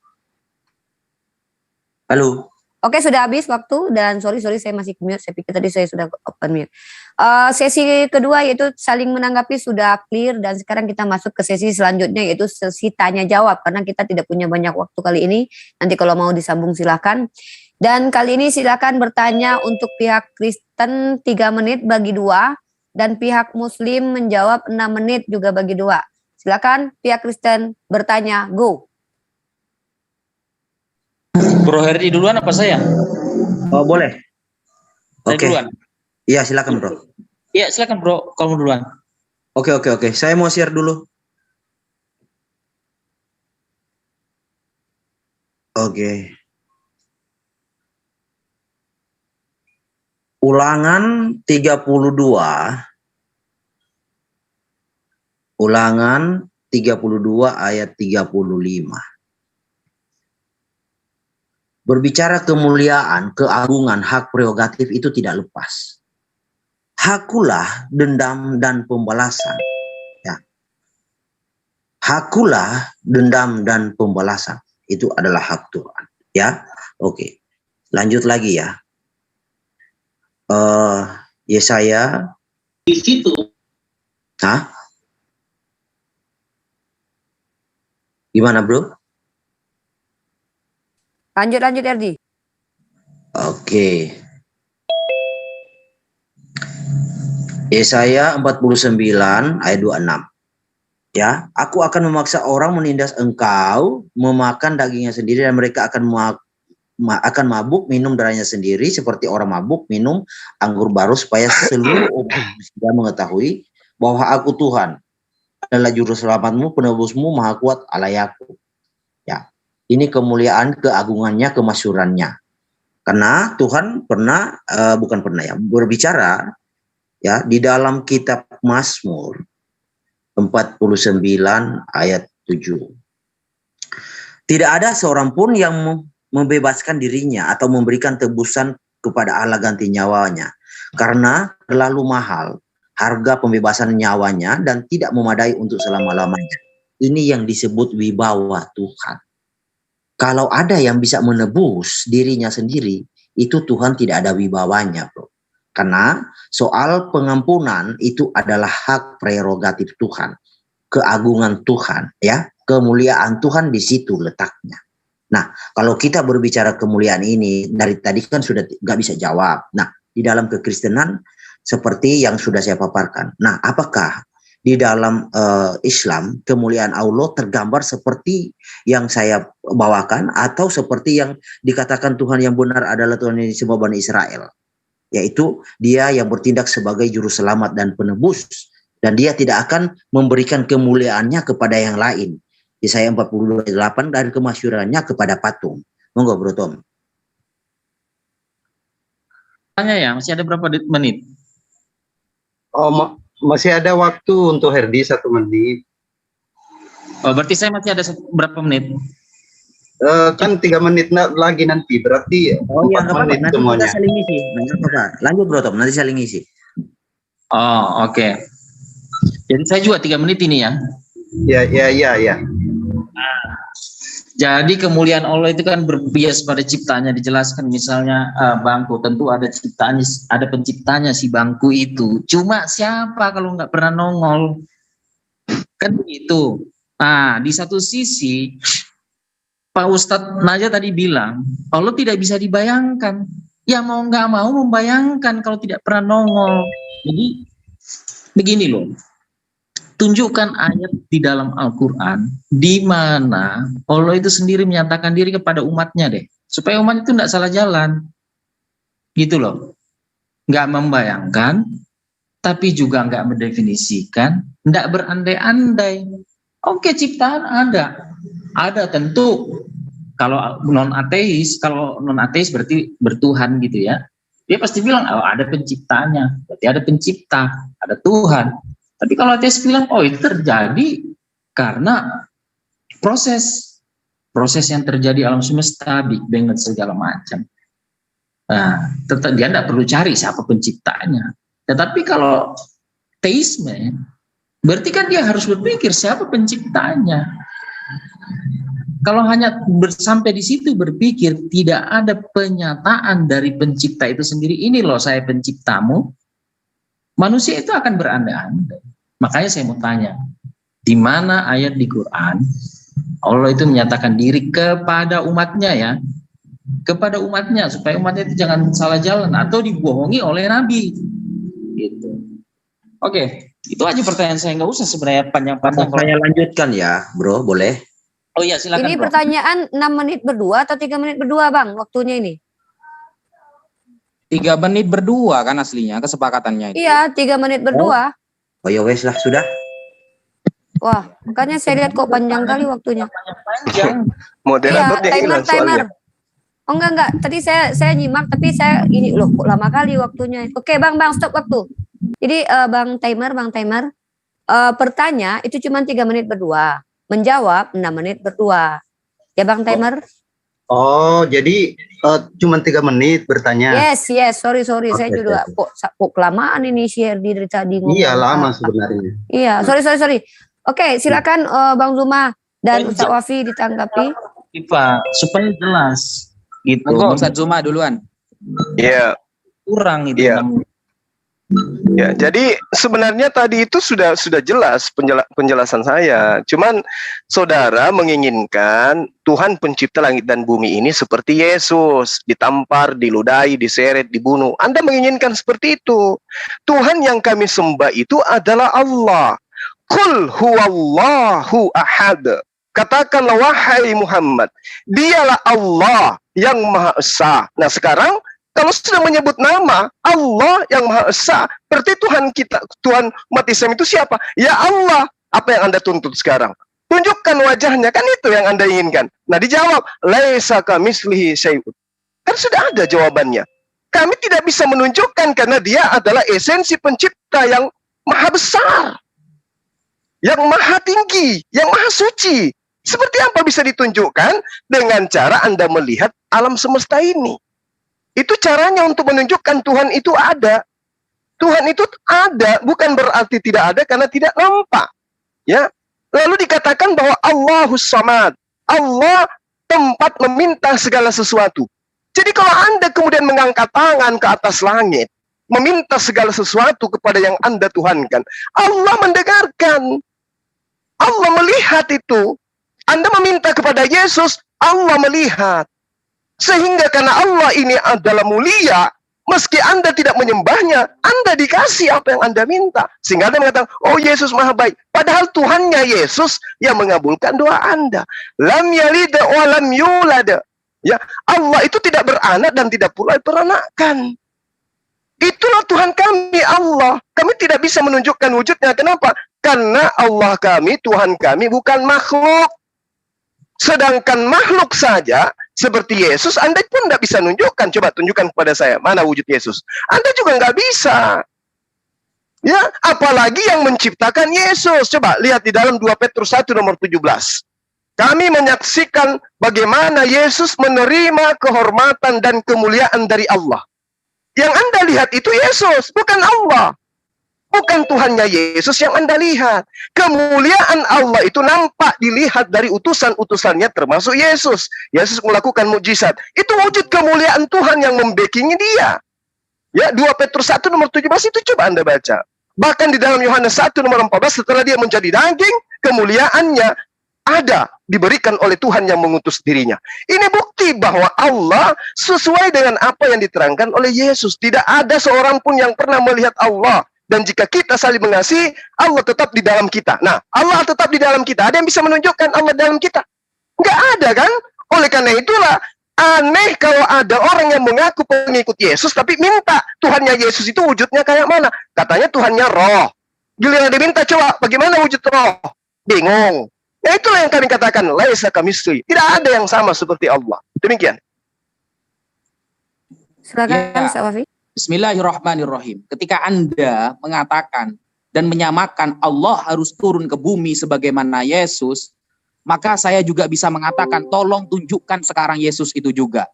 Halo. Oke, sudah habis waktu dan sorry saya masih mute. Saya pikir tadi saya sudah open mute. Sesi kedua yaitu saling menanggapi sudah clear dan sekarang kita masuk ke sesi selanjutnya yaitu sesi tanya jawab karena kita tidak punya banyak waktu kali ini. Nanti kalau mau disambung silakan. Dan kali ini silakan bertanya untuk pihak Kristen 3 menit bagi 2 dan pihak Muslim menjawab 6 menit juga bagi 2. Silakan pihak Kristen bertanya, go. Bro Herdi duluan apa saya? Oh, boleh. Saya Oke. duluan. Iya, silakan, Bro. Iya, silakan Bro, kamu duluan. Oke. Saya mau share dulu. Oke. Ulangan 32. Ulangan 32 ayat 35. Berbicara kemuliaan, keagungan, hak prerogatif itu tidak lepas. Hakulah dendam dan pembalasan. Ya. Hakulah dendam dan pembalasan. Itu adalah hak Tuhan. Ya, oke. Lanjut lagi ya. Yesaya. Di situ. Hah? Gimana, Bro? Lanjut Erdi. Oke. Yesaya 49 ayat 26. Ya, aku akan memaksa orang menindas engkau, memakan dagingnya sendiri dan mereka akan mabuk minum darahnya sendiri seperti orang mabuk minum anggur baru supaya seluruh umat manusia mengetahui bahwa aku Tuhan adalah juru selamatmu, penebusmu, maha kuat Allah Yakub. Ya. Ini kemuliaan, keagungannya, kemasyurannya. Karena Tuhan berbicara ya di dalam kitab Mazmur 49 ayat 7. Tidak ada seorang pun yang membebaskan dirinya atau memberikan tebusan kepada Allah ganti nyawanya. Karena terlalu mahal harga pembebasan nyawanya dan tidak memadai untuk selama-lamanya. Ini yang disebut wibawa Tuhan. Kalau ada yang bisa menebus dirinya sendiri, itu Tuhan tidak ada wibawanya, bro. Karena soal pengampunan itu adalah hak prerogatif Tuhan. Keagungan Tuhan, ya. Kemuliaan Tuhan di situ letaknya. Nah, kalau kita berbicara kemuliaan ini, dari tadi kan sudah nggak bisa jawab. Nah, di dalam kekristenan, seperti yang sudah saya paparkan. Nah, apakah di dalam Islam kemuliaan Allah tergambar seperti yang saya bawakan atau seperti yang dikatakan Tuhan yang benar adalah Tuhan yang disembah Bani Israel, yaitu dia yang bertindak sebagai juru selamat dan penebus dan dia tidak akan memberikan kemuliaannya kepada yang lain. Yesaya 48 dan kemasyurannya kepada patung. Monggo Bro Tom. Tanya ya, masih ada berapa menit? Oh, masih ada waktu untuk Herdi 1 menit. Oh, berarti saya masih ada berapa menit? Kan 3 menit lagi nanti, berarti 4 menit nanti semuanya. kita saling isi. Lanjut Bro Tom, nanti saling isi. Oh, oke. Jadi saya juga 3 menit ini ya. Ya. Jadi kemuliaan Allah itu kan berbias pada ciptanya, dijelaskan misalnya bangku, tentu ada ciptanya, ada penciptanya si bangku itu. Cuma siapa kalau nggak pernah nongol? Kan begitu. Nah, di satu sisi Pak Ustadz Naja tadi bilang Allah tidak bisa dibayangkan. Ya mau nggak mau membayangkan kalau tidak pernah nongol. Jadi begini loh, tunjukkan ayat di dalam Al-Quran di mana Allah itu sendiri menyatakan diri kepada umatnya deh, supaya umat itu tidak salah jalan, gitu loh. Nggak membayangkan, tapi juga nggak mendefinisikan, nggak berandai-andai. Oke, ciptaan ada tentu. Kalau non ateis berarti bertuhan gitu ya. Dia pasti bilang, oh ada penciptanya, berarti ada pencipta, ada Tuhan. Tapi kalau ateis bilang, oh itu terjadi karena proses yang terjadi alam semesta, Big Bang dan segala macam. Nah, tetap dia tidak perlu cari siapa penciptanya. Tetapi kalau teisme, berarti kan dia harus berpikir siapa penciptanya. Kalau hanya sampai di situ berpikir tidak ada penyataan dari pencipta itu sendiri, ini loh saya penciptamu, manusia itu akan berandai-andai. Makanya saya mau tanya, di mana ayat di Quran Allah itu menyatakan diri kepada umatnya ya, kepada umatnya supaya umatnya itu jangan salah jalan atau dibohongi oleh Nabi. Gitu. Oke, itu aja pertanyaan saya, nggak usah sebenarnya panjang-panjang. Saya lanjutkan ya, bro, boleh? Oh iya, silakan. Ini bro. pertanyaan 6 menit berdua atau 3 menit berdua, Bang, waktunya ini? 3 menit berdua kan aslinya kesepakatannya itu. Iya, 3 menit berdua. Oh ya wes lah, sudah. Wah, makanya saya lihat kok panjang kali waktunya. Panjang. Moderator Iya, timer. Oh enggak. Tadi saya nyimak tapi saya ini loh kok lama kali waktunya. Oke, Bang, stop waktu. Jadi Bang timer, bertanya itu cuma 3 menit berdua. Menjawab 6 menit berdua. Ya Bang timer? Oh, jadi cuma 3 menit bertanya. Yes. Sorry. Saya juga kok kelamaan ini share dari tadi ngomong. Iya, lama sebenarnya. Iya, sorry. Oke, silakan Bang Zuma dan Ustaz Wafi ditanggapi. Pak, supaya jelas gitu. Enggak, Ustaz Zuma duluan. Iya. Kurang itu. Iya. Ya, jadi sebenarnya tadi itu sudah jelas penjelasan saya. Cuman saudara menginginkan Tuhan pencipta langit dan bumi ini seperti Yesus, ditampar, diludahi, diseret, dibunuh. Anda menginginkan seperti itu. Tuhan yang kami sembah itu adalah Allah. Qul huwallahu ahad. Katakanlah wahai Muhammad, dialah Allah yang Maha Esa. Nah, sekarang kalau sudah menyebut nama Allah yang Maha Esa, berarti Tuhan umat Islam itu siapa? Ya Allah. Apa yang Anda tuntut sekarang? Tunjukkan wajahnya, kan itu yang Anda inginkan. Nah, dijawab, laisa kamitslihi syai'un. Kan sudah ada jawabannya. Kami tidak bisa menunjukkan karena dia adalah esensi pencipta yang maha besar, yang maha tinggi, yang maha suci. Seperti apa bisa ditunjukkan? Dengan cara Anda melihat alam semesta ini. Itu caranya untuk menunjukkan Tuhan itu ada. Tuhan itu ada, bukan berarti tidak ada karena tidak nampak. Ya. Lalu dikatakan bahwa Allahus Samad. Allah tempat meminta segala sesuatu. Jadi kalau Anda kemudian mengangkat tangan ke atas langit, meminta segala sesuatu kepada yang Anda tuhankan, Allah mendengarkan. Allah melihat itu. Anda meminta kepada Yesus, Allah melihat. Sehingga karena Allah ini adalah mulia, meski Anda tidak menyembahnya, Anda dikasih apa yang Anda minta. Sehingga Anda mengatakan, oh Yesus maha baik. Padahal Tuhannya Yesus yang mengabulkan doa Anda. Lam yalid wa lam yulad. Ya, Allah itu tidak beranak dan tidak pula diperanakan. Itulah Tuhan kami, Allah. Kami tidak bisa menunjukkan wujudnya. Kenapa? Karena Allah kami, Tuhan kami bukan makhluk. Sedangkan makhluk saja, seperti Yesus, Anda pun tidak bisa menunjukkan. Coba tunjukkan kepada saya, mana wujud Yesus. Anda juga nggak bisa. Ya, apalagi yang menciptakan Yesus. Coba lihat di dalam 2 Petrus 1 nomor 17. Kami menyaksikan bagaimana Yesus menerima kehormatan dan kemuliaan dari Allah. Yang Anda lihat itu Yesus, bukan Allah. Bukan Tuhannya Yesus yang Anda lihat. Kemuliaan Allah itu nampak dilihat dari utusan-utusannya termasuk Yesus. Yesus melakukan mukjizat. Itu wujud kemuliaan Tuhan yang membackingi dia. Ya, 2 Petrus 1 nomor 17 itu coba Anda baca. Bahkan di dalam Yohanes 1 nomor 14 setelah dia menjadi daging, kemuliaannya ada diberikan oleh Tuhan yang mengutus dirinya. Ini bukti bahwa Allah sesuai dengan apa yang diterangkan oleh Yesus. Tidak ada seorang pun yang pernah melihat Allah. Dan jika kita saling mengasihi, Allah tetap di dalam kita. Nah, Allah tetap di dalam kita. Ada yang bisa menunjukkan Allah dalam kita? Nggak ada kan? Oleh karena itulah, aneh kalau ada orang yang mengaku pengikut Yesus, tapi minta Tuhannya Yesus itu wujudnya kayak mana? Katanya Tuhannya roh. Giliran diminta, coba bagaimana wujud roh? Bingung. Nah, itulah yang kami katakan, laisa kamitslihi. Tidak ada yang sama seperti Allah. Demikian. Silakan, Ustaz Wafi. Bismillahirrahmanirrahim. Ketika Anda mengatakan dan menyamakan Allah harus turun ke bumi sebagaimana Yesus, maka saya juga bisa mengatakan, tolong tunjukkan sekarang Yesus itu juga.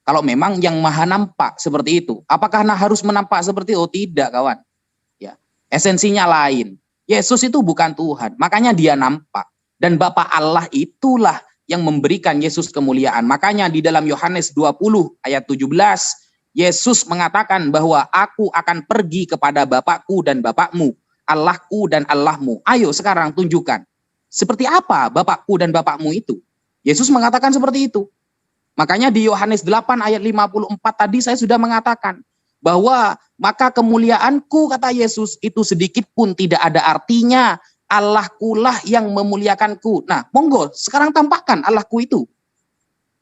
Kalau memang yang maha nampak seperti itu. Apakah harus menampak seperti itu? Oh, tidak, kawan. Ya, esensinya lain. Yesus itu bukan Tuhan, makanya dia nampak. Dan Bapa Allah itulah yang memberikan Yesus kemuliaan. Makanya di dalam Yohanes 20 ayat 17, Yesus mengatakan bahwa aku akan pergi kepada Bapakku dan Bapakmu, Allahku dan Allahmu. Ayo sekarang tunjukkan. Seperti apa Bapakku dan Bapakmu itu? Yesus mengatakan seperti itu. Makanya di Yohanes 8 ayat 54 tadi saya sudah mengatakan bahwa maka kemuliaanku, kata Yesus, itu sedikit pun tidak ada artinya. Allahku lah yang memuliakanku. Nah, monggo sekarang tampakkan Allahku itu.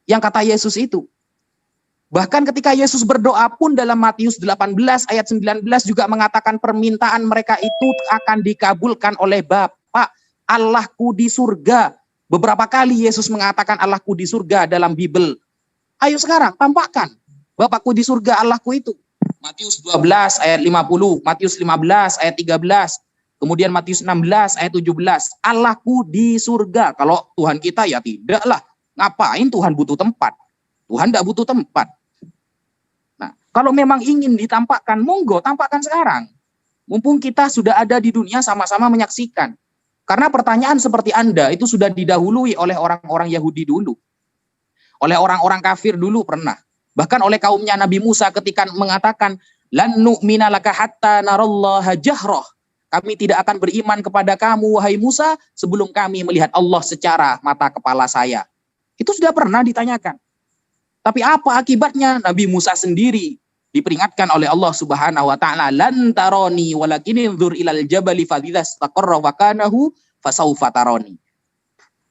Yang kata Yesus itu. Bahkan ketika Yesus berdoa pun dalam Matius 18 ayat 19 juga mengatakan permintaan mereka itu akan dikabulkan oleh Bapa Allahku di surga. Beberapa kali Yesus mengatakan Allahku di surga dalam Bible. Ayo sekarang tampakkan Bapakku di surga, Allahku itu. Matius 12 ayat 50, Matius 15 ayat 13. Kemudian Matius 16 ayat 17, Allahku di surga. Kalau Tuhan kita ya tidaklah. Ngapain Tuhan butuh tempat? Tuhan tidak butuh tempat. Nah, kalau memang ingin ditampakkan, monggo tampakkan sekarang. Mumpung kita sudah ada di dunia sama-sama menyaksikan. Karena pertanyaan seperti Anda itu sudah didahului oleh orang-orang Yahudi dulu. Oleh orang-orang kafir dulu pernah. Bahkan oleh kaumnya Nabi Musa ketika mengatakan, lan nu'mina laka hatta narallaha jahrah. Kami tidak akan beriman kepada kamu, wahai Musa, sebelum kami melihat Allah secara mata kepala saya. Itu sudah pernah ditanyakan. Tapi apa akibatnya? Nabi Musa sendiri diperingatkan oleh Allah Subhanahu wa taala, lan taroni walakin inzur ilal jabali fadidza istaqarra makanahu fasaufa taroni.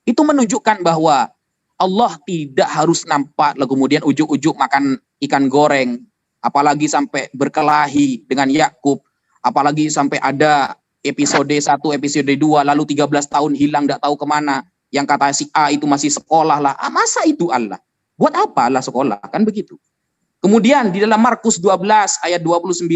Itu menunjukkan bahwa Allah tidak harus nampak lalu kemudian ujuk-ujuk makan ikan goreng, apalagi sampai berkelahi dengan Yakub. Apalagi sampai ada episode 1, episode 2, lalu 13 tahun hilang, tidak tahu kemana. Yang kata si A itu masih sekolah lah. Masa itu Allah? Buat apa Allah sekolah? Kan begitu. Kemudian di dalam Markus 12 ayat 29.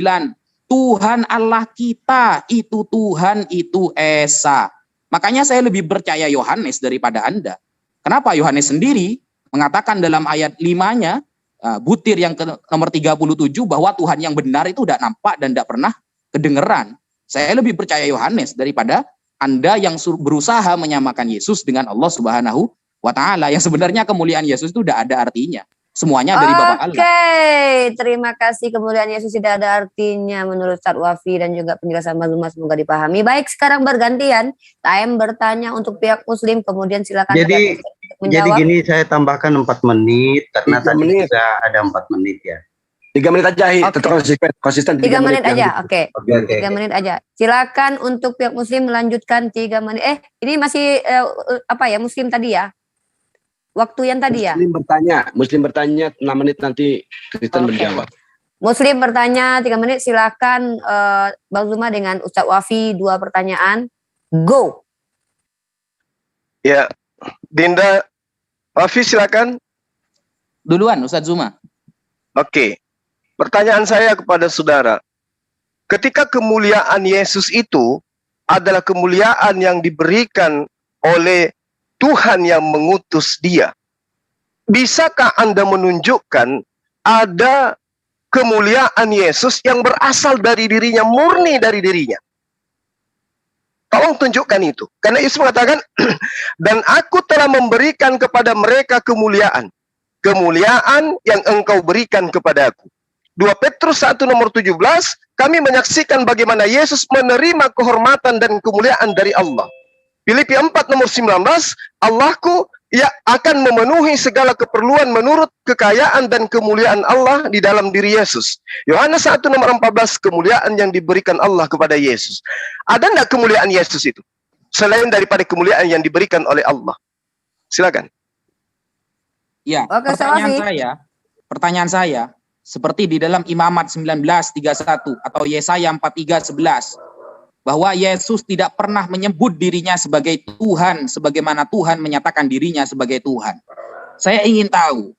Tuhan Allah kita itu Tuhan itu Esa. Makanya saya lebih percaya Yohanes daripada Anda. Kenapa? Yohanes sendiri mengatakan dalam ayat 5-nya, butir yang ke nomor 37, bahwa Tuhan yang benar itu tidak nampak dan tidak pernah kedengeran. Saya lebih percaya Yohanes daripada Anda yang berusaha menyamakan Yesus dengan Allah Subhanahu wa taala, yang sebenarnya kemuliaan Yesus itu tidak ada artinya. Semuanya dari Bapa Allah. Oke, terima kasih. Kemuliaan Yesus tidak ada artinya menurut Ustaz Wafi dan juga penjelasan Mbak Luma, semoga dipahami. Baik, sekarang bergantian time bertanya untuk pihak muslim, kemudian silakan jadi gini, saya tambahkan 4 menit karena tadi juga ada 4 menit ya. 3 menit aja, tetap konsisten. 3 menit aja, oke. 3 menit aja. Silakan untuk pihak muslim melanjutkan 3 menit. Ini masih muslim tadi ya? Waktu yang tadi Muslim bertanya 6 menit, nanti Kristen menjawab. Muslim bertanya 3 menit, silakan Bang Zuma dengan Ustaz Wafi 2 pertanyaan. Go. Ya, Dinda, Wafi silakan. Duluan Ustaz Zuma. Oke. Pertanyaan saya kepada saudara, ketika kemuliaan Yesus itu adalah kemuliaan yang diberikan oleh Tuhan yang mengutus dia, bisakah Anda menunjukkan ada kemuliaan Yesus yang berasal dari dirinya, murni dari dirinya? Tolong tunjukkan itu. Karena Yesus mengatakan, dan aku telah memberikan kepada mereka kemuliaan. Kemuliaan yang engkau berikan kepadaku. 2 Petrus 1 nomor 17, kami menyaksikan bagaimana Yesus menerima kehormatan dan kemuliaan dari Allah. Filipi 4 nomor 19, Allahku ia akan memenuhi segala keperluan menurut kekayaan dan kemuliaan Allah di dalam diri Yesus. Yohanes 1 nomor 14, kemuliaan yang diberikan Allah kepada Yesus. Ada enggak kemuliaan Yesus itu? Selain daripada kemuliaan yang diberikan oleh Allah. Silakan. Ya, Oke, pertanyaan saya, seperti di dalam Imamat 19:31 atau Yesaya 43:11, bahwa Yesus tidak pernah menyebut dirinya sebagai Tuhan, sebagaimana Tuhan menyatakan dirinya sebagai Tuhan. Saya ingin tahu,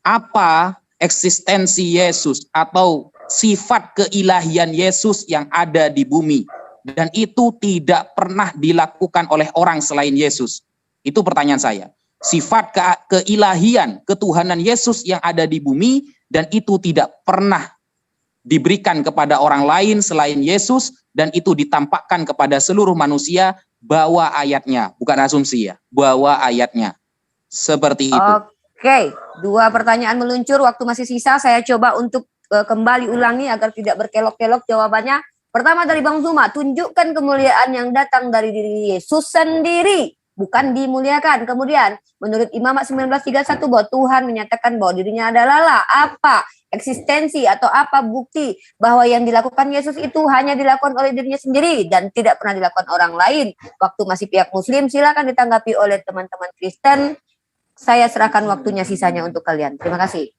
apa eksistensi Yesus atau sifat keilahian Yesus yang ada di bumi, dan itu tidak pernah dilakukan oleh orang selain Yesus. Itu pertanyaan saya. Sifat keilahian, ketuhanan Yesus yang ada di bumi, dan itu tidak pernah diberikan kepada orang lain selain Yesus, dan itu ditampakkan kepada seluruh manusia. Bawa ayatnya, bukan asumsi ya, bawa ayatnya. Seperti itu. Oke, 2 pertanyaan meluncur, waktu masih sisa, saya coba untuk kembali ulangi agar tidak berkelok-kelok jawabannya. Pertama dari Bang Zuma, tunjukkan kemuliaan yang datang dari diri Yesus sendiri, bukan dimuliakan. Kemudian, menurut Imamat 19:31 bahwa Tuhan menyatakan bahwa dirinya adalah Allah. Apa eksistensi atau apa bukti bahwa yang dilakukan Yesus itu hanya dilakukan oleh dirinya sendiri dan tidak pernah dilakukan orang lain? Waktu masih pihak Muslim, silakan ditanggapi oleh teman-teman Kristen. Saya serahkan waktunya sisanya untuk kalian. Terima kasih.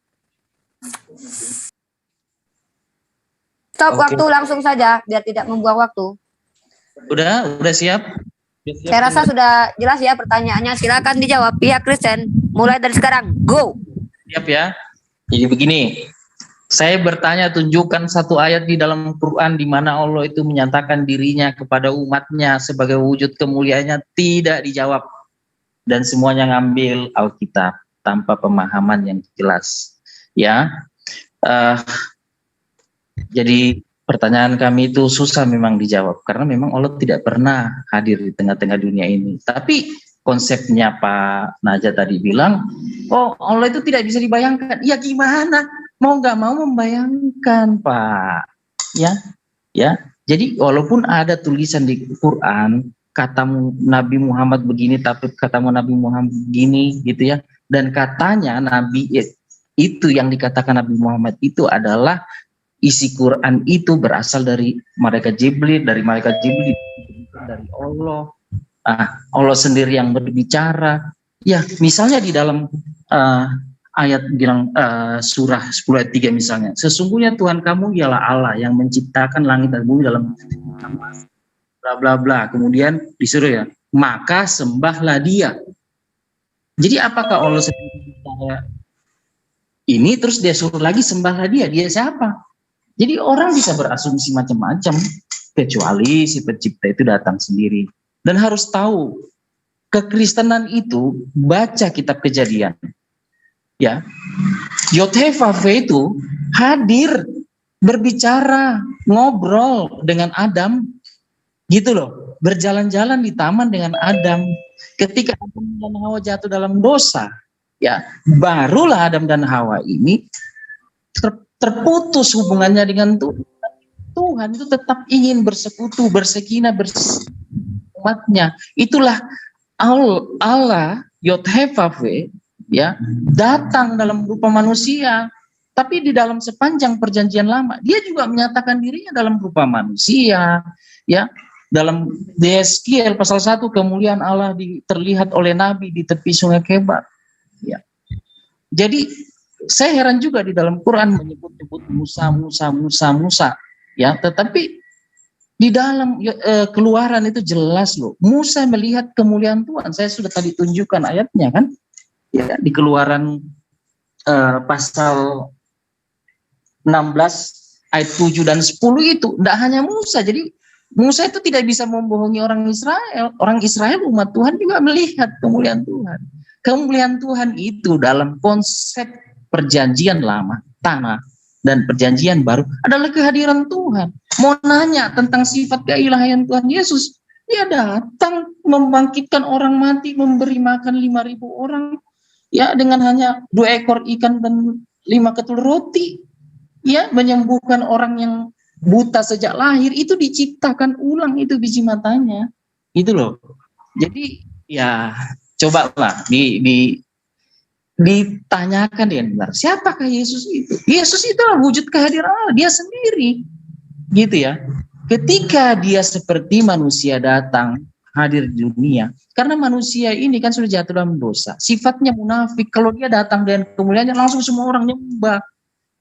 Stop waktu langsung saja, biar tidak membuang waktu. Udah siap? Saya rasa sudah jelas ya pertanyaannya. Silakan dijawab pihak Kristen. Mulai dari sekarang, go. Siap ya. Jadi begini, saya bertanya, tunjukkan satu ayat di dalam Quran di mana Allah itu menyatakan dirinya kepada umatnya sebagai wujud kemuliaannya. Tidak dijawab. Dan semuanya ngambil Alkitab tanpa pemahaman yang jelas. Ya, jadi pertanyaan kami itu susah memang dijawab karena memang Allah tidak pernah hadir di tengah-tengah dunia ini. Tapi konsepnya Pak Naja tadi bilang, oh Allah itu tidak bisa dibayangkan. Ya gimana? Mau nggak mau membayangkan, Pak. Ya. Jadi walaupun ada tulisan di Quran, katamu Nabi Muhammad begini, tapi katamu Nabi Muhammad begini, gitu ya. Dan katanya Nabi itu yang dikatakan Nabi Muhammad itu adalah isi Quran itu berasal dari malaikat Jibril, dari Allah. Allah sendiri yang berbicara. Ya, misalnya di dalam ayat bilang surah 10 ayat 3 misalnya, sesungguhnya Tuhan kamu ialah Allah yang menciptakan langit dan bumi dalam bla bla bla. Kemudian disuruh ya, maka sembahlah Dia. Jadi apakah Allah sendiri ini terus dia suruh lagi sembahlah Dia? Dia siapa? Jadi orang bisa berasumsi macam-macam, kecuali si pencipta itu datang sendiri. Dan harus tahu, kekristenan itu baca kitab Kejadian. Ya, Yod-Heh-Vav-Veh itu hadir, berbicara, ngobrol dengan Adam, gitu loh. Berjalan-jalan di taman dengan Adam. Ketika Adam dan Hawa jatuh dalam dosa, ya, barulah Adam dan Hawa ini terputus hubungannya dengan Tuhan. Tuhan itu tetap ingin bersekutu, bersekinah, umatnya. Itulah Allah Yod-Heh-Vav-Veh ya datang dalam rupa manusia. Tapi di dalam sepanjang perjanjian lama dia juga menyatakan dirinya dalam rupa manusia. Ya, dalam Yeskiel pasal 1 kemuliaan Allah terlihat oleh Nabi di tepi sungai Kebar. Ya. Jadi saya heran juga di dalam Quran menyebut-nyebut Musa. Ya, tetapi di dalam Keluaran itu jelas loh. Musa melihat kemuliaan Tuhan. Saya sudah tadi tunjukkan ayatnya kan. Ya, di Keluaran pasal 16 ayat 7 dan 10 itu tidak hanya Musa. Jadi Musa itu tidak bisa membohongi orang Israel. Orang Israel umat Tuhan juga melihat kemuliaan Tuhan. Kemuliaan Tuhan itu dalam konsep perjanjian lama, tanah, dan perjanjian baru adalah kehadiran Tuhan. Mau nanya tentang sifat keilahian Tuhan Yesus, dia datang membangkitkan orang mati, memberi makan 5.000 orang, ya dengan hanya 2 ekor ikan dan 5 ketul roti, ya menyembuhkan orang yang buta sejak lahir, itu diciptakan ulang itu biji matanya, itu loh. Jadi ya cobalah ditanyakan dengan benar, siapakah Yesus itu? Yesus itu wujud kehadiran Allah, dia sendiri. Gitu ya. Ketika dia seperti manusia datang hadir di dunia, karena manusia ini kan sudah jatuh dalam dosa, sifatnya munafik. Kalau dia datang dengan kemuliaannya langsung semua orang nyembah.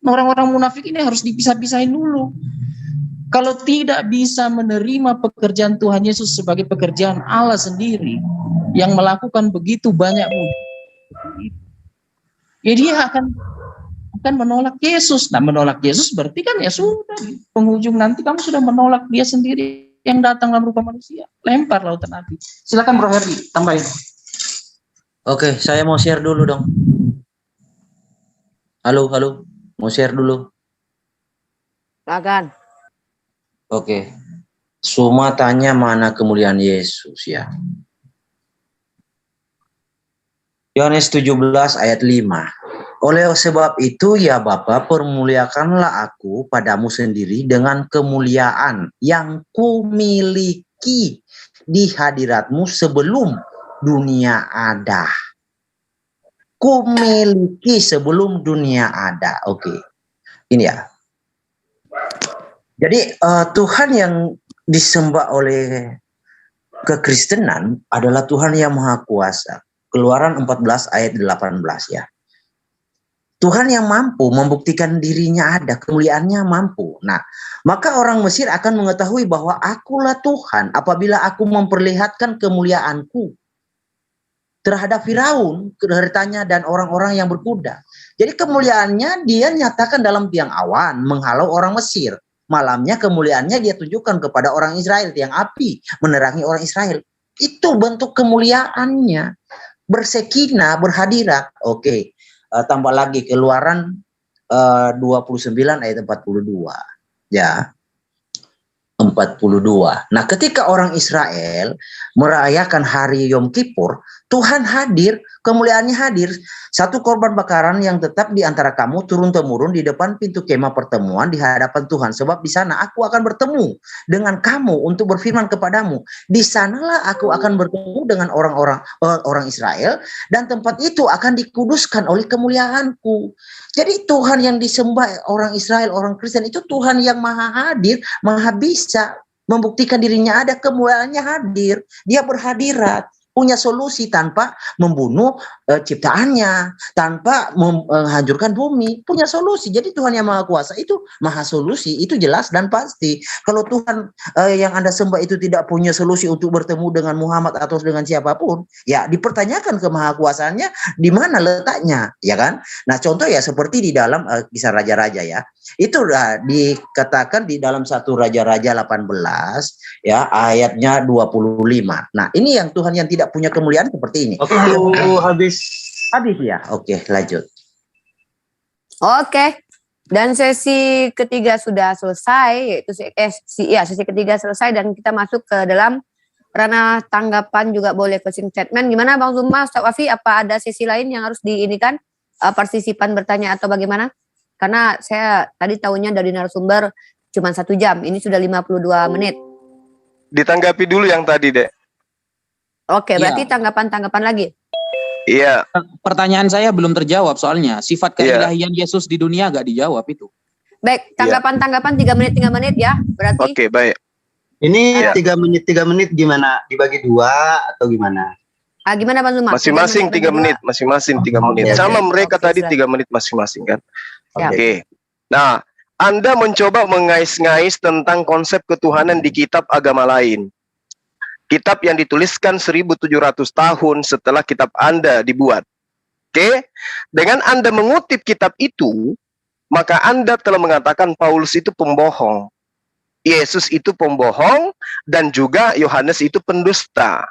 Orang-orang munafik ini harus dipisah-pisahin dulu. Kalau tidak bisa menerima pekerjaan Tuhan Yesus sebagai pekerjaan Allah sendiri yang melakukan begitu banyak mujizat, ya dia akan menolak Yesus. Nah, menolak Yesus berarti kan ya sudah, penghujung nanti kamu sudah menolak dia sendiri yang datang dalam rupa manusia. Lempar lautan api. Silakan Bro Herdi, tambahin. Oke, saya mau share dulu dong. Halo, mau share dulu. Silakan. Oke, semua tanya mana kemuliaan Yesus ya. Yohanes 17 ayat 5. Oleh sebab itu ya Bapa, permuliakanlah aku padamu sendiri dengan kemuliaan yang kumiliki di hadiratmu sebelum dunia ada. Kumiliki sebelum dunia ada. Oke. Ini ya. Jadi Tuhan yang disembah oleh kekristenan adalah Tuhan yang Maha Kuasa. Keluaran 14 ayat 18 ya. Tuhan yang mampu membuktikan dirinya ada, kemuliaannya mampu. Nah, maka orang Mesir akan mengetahui bahwa akulah Tuhan apabila aku memperlihatkan kemuliaanku terhadap Firaun, hartanya dan orang-orang yang berkuda. Jadi kemuliaannya dia nyatakan dalam tiang awan, menghalau orang Mesir. Malamnya kemuliaannya dia tunjukkan kepada orang Israel, tiang api menerangi orang Israel. Itu bentuk kemuliaannya. Bersekinah, berhadirat. Oke. Tambah lagi Keluaran 29 ayat 42. Ya. 42. Nah, ketika orang Israel merayakan hari Yom Kippur, Tuhan hadir, kemuliaannya hadir. Satu korban bakaran yang tetap di antara kamu turun-temurun di depan pintu kemah pertemuan di hadapan Tuhan. Sebab di sana aku akan bertemu dengan kamu untuk berfirman kepadamu. Di sanalah aku akan bertemu dengan orang Israel dan tempat itu akan dikuduskan oleh kemuliaanku. Jadi Tuhan yang disembah orang Israel, orang Kristen itu Tuhan yang maha hadir, maha bisa membuktikan dirinya ada, kemuliaannya hadir. Dia berhadirat, punya solusi tanpa membunuh ciptaannya, tanpa menghancurkan bumi, punya solusi. Jadi Tuhan yang Maha Kuasa itu maha solusi, itu jelas dan pasti. Kalau Tuhan yang Anda sembah itu tidak punya solusi untuk bertemu dengan Muhammad atau dengan siapapun, ya dipertanyakan kemahakuasaannya di mana letaknya, ya kan? Nah, contoh ya seperti di dalam Kisah Raja-Raja ya. Itu dikatakan di dalam 1 Raja-Raja 18 ya ayatnya 25. Nah, ini yang Tuhan yang tidak punya kemuliaan seperti ini. Oke, habis ya. Oke, lanjut. Oke. Dan sesi ketiga sudah selesai, yaitu sesi ketiga selesai dan kita masuk ke dalam ranah tanggapan, juga boleh closing statement. Gimana Bang Zuma, Ustaz Wafi, apa ada sesi lain yang harus diinikan, partisipan bertanya atau bagaimana? Karena saya tadi tahunya dari narasumber cuma 1 jam, ini sudah 52 menit. Ditanggapi dulu yang tadi, Dek. Oke, berarti tanggapan lagi. Iya. Pertanyaan saya belum terjawab soalnya. Sifat keilahian Yesus di dunia gak dijawab itu. Baik, tanggapan 3 menit ya, berarti. Oke, baik. Ini 3 menit gimana? Dibagi 2 atau gimana? Gimana Bang Zuma? Masing-masing 3 menit, masing-masing 3 menit. Sama mereka tadi 3 menit masing-masing kan. Oke. Nah, Anda mencoba mengais-ngais tentang konsep ketuhanan di kitab agama lain. Kitab yang dituliskan 1700 tahun setelah kitab Anda dibuat. Oke? Dengan Anda mengutip kitab itu, maka Anda telah mengatakan Paulus itu pembohong. Yesus itu pembohong dan juga Yohanes itu pendusta.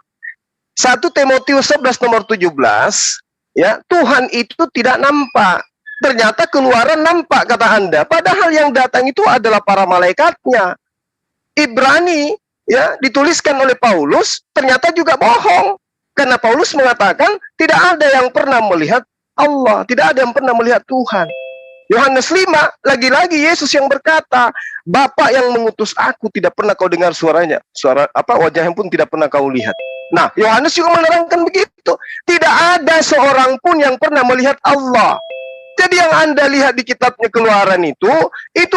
1 Timotius 11 nomor 17, ya, Tuhan itu tidak nampak. Ternyata Keluaran nampak, kata Anda. Padahal yang datang itu adalah para malaikatnya. Ibrani, ya, dituliskan oleh Paulus, ternyata juga bohong. Karena Paulus mengatakan tidak ada yang pernah melihat Allah, tidak ada yang pernah melihat Tuhan. Yohanes 5, lagi-lagi Yesus yang berkata, Bapa yang mengutus aku tidak pernah kau dengar suaranya. Wajahnya pun tidak pernah kau lihat. Nah, Yohanes juga menerangkan begitu. Tidak ada seorang pun yang pernah melihat Allah. Jadi yang Anda lihat di kitabnya Keluaran itu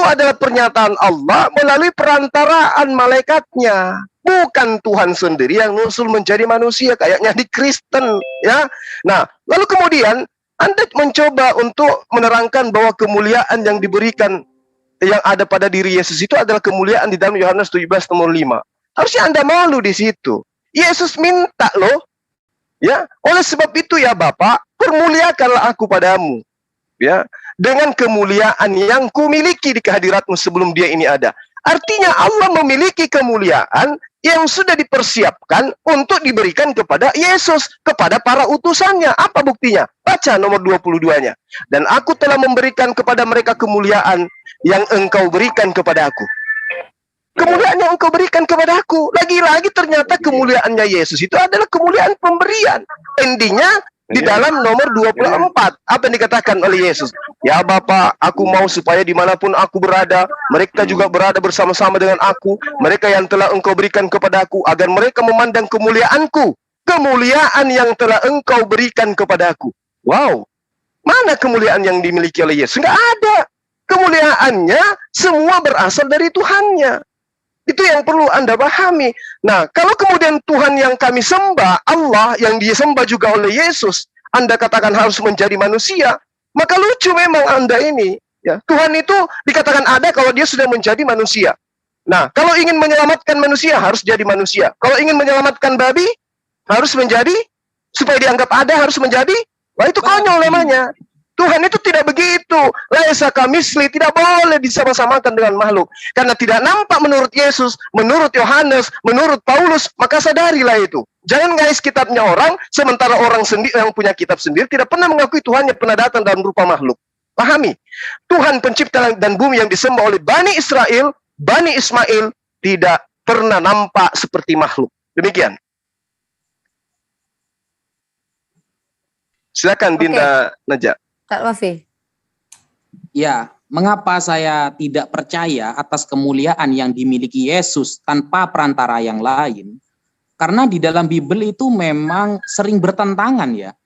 adalah pernyataan Allah melalui perantaraan malaikatnya. Bukan Tuhan sendiri yang nusul menjadi manusia kayaknya di Kristen, ya. Nah, lalu kemudian Anda mencoba untuk menerangkan bahwa kemuliaan yang diberikan yang ada pada diri Yesus itu adalah kemuliaan di dalam Yohanes 17 nomor 5. Harusnya Anda malu di situ. Yesus minta loh, ya. Oleh sebab itu ya Bapak, permuliakanlah aku padamu, ya, dengan kemuliaan yang kumiliki di kehadiratmu sebelum dia ini ada. Artinya Allah memiliki kemuliaan yang sudah dipersiapkan untuk diberikan kepada Yesus, kepada para utusannya. Apa buktinya? Baca nomor 22-nya. Dan aku telah memberikan kepada mereka kemuliaan yang engkau berikan kepada aku. Kemuliaan yang engkau berikan kepada aku. Lagi-lagi ternyata kemuliaannya Yesus itu adalah kemuliaan pemberian. Endingnya di dalam nomor 24. Apa yang dikatakan oleh Yesus? Ya Bapa, aku mau supaya dimanapun aku berada, mereka juga berada bersama-sama dengan aku. Mereka yang telah engkau berikan kepada aku, agar mereka memandang kemuliaanku. Kemuliaan yang telah engkau berikan kepada aku. Wow. Mana kemuliaan yang dimiliki oleh Yesus? Enggak ada. Kemuliaannya semua berasal dari Tuhannya. Itu yang perlu Anda pahami. Nah, kalau kemudian Tuhan yang kami sembah, Allah yang disembah juga oleh Yesus, Anda katakan harus menjadi manusia, maka lucu memang Anda ini. Ya, Tuhan itu dikatakan ada kalau dia sudah menjadi manusia. Nah, kalau ingin menyelamatkan manusia, harus jadi manusia. Kalau ingin menyelamatkan babi, harus menjadi, supaya dianggap ada, harus menjadi, wah itu konyol namanya. Tuhan itu tidak begitu. Laisa kamisli, tidak boleh disama-samakan dengan makhluk. Karena tidak nampak menurut Yesus, menurut Yohanes, menurut Paulus, maka sadarilah itu. Jangan ngais kitabnya orang, sementara orang sendiri yang punya kitab sendiri tidak pernah mengakui Tuhannya pernah datang dalam rupa makhluk. Pahami? Tuhan pencipta langit dan bumi yang disembah oleh Bani Israel, Bani Ismail, tidak pernah nampak seperti makhluk. Demikian. Silakan Dinda Najak. Kak Wafi. Ya, mengapa saya tidak percaya atas kemuliaan yang dimiliki Yesus tanpa perantara yang lain? Karena di dalam Bible itu memang sering bertentangan ya.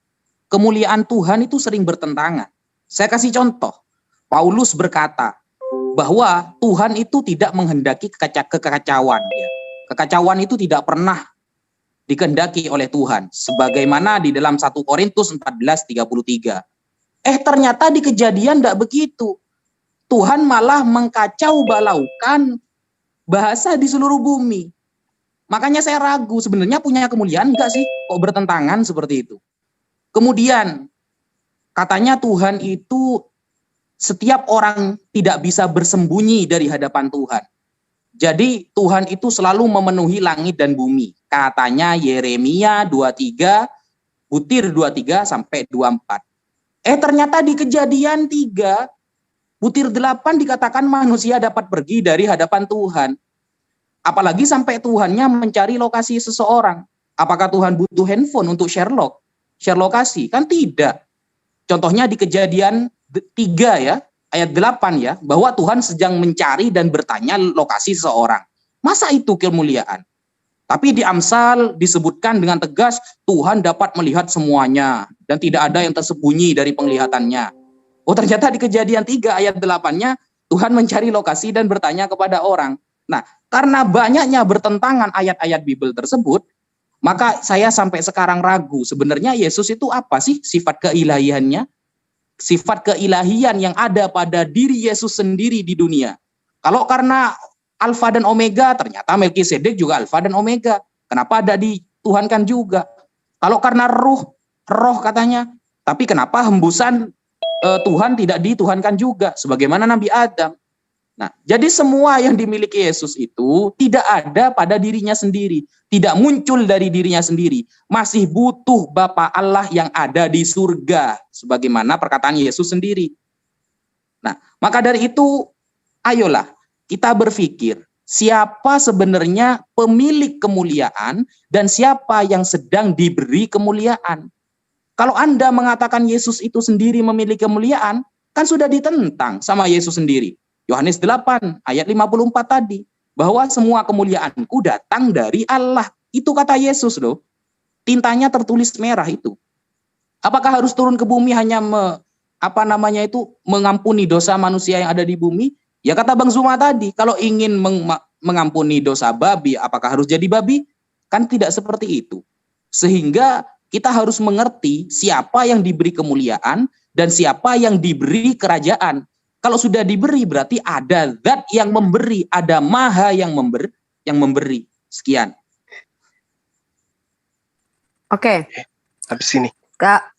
Kemuliaan Tuhan itu sering bertentangan. Saya kasih contoh. Paulus berkata bahwa Tuhan itu tidak menghendaki kekacauan ya. Kekacauan itu tidak pernah dikehendaki oleh Tuhan. Sebagaimana di dalam 1 Korintus 14:33. Ternyata di Kejadian tidak begitu. Tuhan malah mengkacau balaukan bahasa di seluruh bumi. Makanya saya ragu, sebenarnya punya kemuliaan enggak sih? Kok bertentangan seperti itu? Kemudian, katanya Tuhan itu setiap orang tidak bisa bersembunyi dari hadapan Tuhan. Jadi Tuhan itu selalu memenuhi langit dan bumi. Katanya Yeremia 23, butir 23 sampai 24. Ternyata di Kejadian 3, butir 8 dikatakan manusia dapat pergi dari hadapan Tuhan. Apalagi sampai Tuhannya mencari lokasi seseorang. Apakah Tuhan butuh handphone untuk share lokasi? Kan tidak. Contohnya di Kejadian 3 ya, ayat 8 ya, bahwa Tuhan sedang mencari dan bertanya lokasi seseorang. Masa itu kemuliaan? Tapi di Amsal disebutkan dengan tegas, Tuhan dapat melihat semuanya dan tidak ada yang tersembunyi dari penglihatannya. Oh, ternyata di Kejadian 3 ayat 8-nya Tuhan mencari lokasi dan bertanya kepada orang. Nah, karena banyaknya bertentangan ayat-ayat Bible tersebut, maka saya sampai sekarang ragu, sebenarnya Yesus itu apa sih sifat keilahiannya? Sifat keilahian yang ada pada diri Yesus sendiri di dunia. Kalau karena Alfa dan Omega, ternyata Melkisedek juga Alfa dan Omega. Kenapa ada dituhankan juga? Kalau karena roh katanya, tapi kenapa hembusan Tuhan tidak dituhankan juga? Sebagaimana Nabi Adam. Nah, jadi semua yang dimiliki Yesus itu tidak ada pada dirinya sendiri. Tidak muncul dari dirinya sendiri. Masih butuh Bapa Allah yang ada di surga. Sebagaimana perkataan Yesus sendiri. Nah, maka dari itu, ayolah kita berpikir, siapa sebenarnya pemilik kemuliaan dan siapa yang sedang diberi kemuliaan. Kalau Anda mengatakan Yesus itu sendiri memiliki kemuliaan, kan sudah ditentang sama Yesus sendiri. Yohanes 8 ayat 54 tadi, bahwa semua kemuliaanku datang dari Allah. Itu kata Yesus loh. tintanya tertulis merah itu. Apakah harus turun ke bumi hanya mengampuni dosa manusia yang ada di bumi? Ya kata Bang Zuma tadi, kalau ingin mengampuni dosa babi, apakah harus jadi babi? Kan tidak seperti itu. Sehingga kita harus mengerti siapa yang diberi kemuliaan dan siapa yang diberi kerajaan. Kalau sudah diberi berarti ada zat yang memberi, ada maha yang memberi. Sekian. Oke. Habis ini. Kak,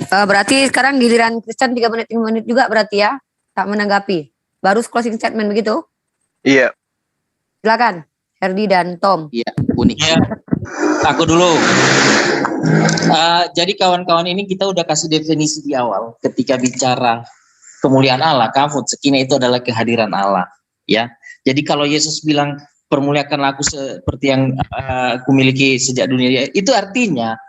berarti sekarang giliran Kristen 3 menit juga berarti ya, tak menanggapi. Baru closing statement begitu? Iya. Silakan, Herdi dan Tom. Iya, unik. Ya, aku dulu. Jadi kawan-kawan ini kita udah kasih definisi di awal ketika bicara kemuliaan Allah, kafut, sekina itu adalah kehadiran Allah. Ya, jadi kalau Yesus bilang permuliakanlah aku seperti yang aku miliki sejak dunia, itu artinya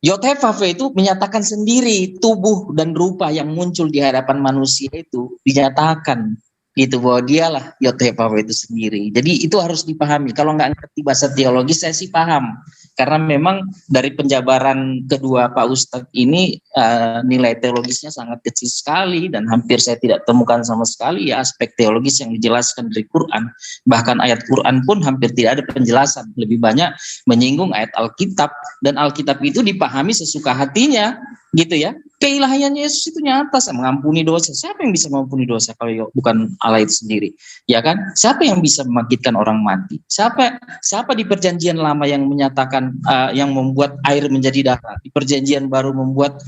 Yotevave itu menyatakan sendiri tubuh dan rupa yang muncul di hadapan manusia itu dinyatakan gitu bahwa dialah Yotevave itu sendiri. Jadi itu harus dipahami. Kalau nggak ngerti bahasa teologis saya sih paham karena memang dari penjabaran kedua Pak Ustadz ini nilai teologisnya sangat kecil sekali dan hampir saya tidak temukan sama sekali ya aspek teologis yang dijelaskan dari Quran. Bahkan ayat Quran pun hampir tidak ada penjelasan, lebih banyak menyinggung ayat Alkitab dan Alkitab itu dipahami sesuka hatinya gitu ya. Keilahian Yesus itu nyata, mengampuni dosa. Siapa yang bisa mengampuni dosa kalau bukan Allah itu sendiri? Ya kan? Siapa yang bisa membangkitkan orang mati? Siapa di perjanjian lama yang menyatakan yang membuat air menjadi darah? Di perjanjian baru membuat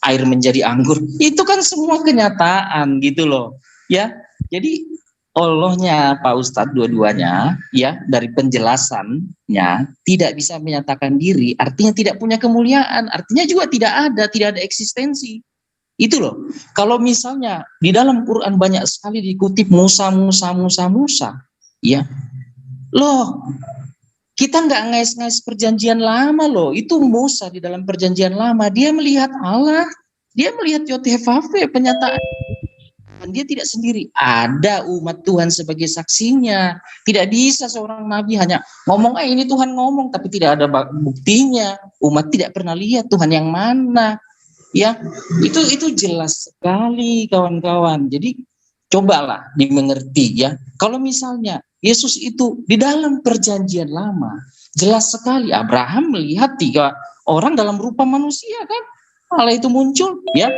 air menjadi anggur. Itu kan semua kenyataan gitu loh. Ya. Jadi Allahnya Pak Ustadz dua-duanya ya dari penjelasannya tidak bisa menyatakan diri, artinya tidak punya kemuliaan, artinya juga tidak ada eksistensi. Itu loh. Kalau misalnya di dalam Quran banyak sekali dikutip Musa, ya. Loh, kita nggak ngais-ngais perjanjian lama loh. Itu Musa di dalam perjanjian lama, dia melihat Allah, dia melihat Yotevave penyataan. Dan dia tidak sendiri, ada umat Tuhan sebagai saksinya. Tidak bisa seorang nabi hanya ngomong, ini Tuhan ngomong, tapi tidak ada buktinya. Umat tidak pernah lihat Tuhan yang mana. Ya, itu jelas sekali kawan-kawan. Jadi cobalah dimengerti ya. Kalau misalnya Yesus itu di dalam perjanjian lama, jelas sekali Abraham melihat 3 orang dalam rupa manusia kan. Allah itu muncul ya.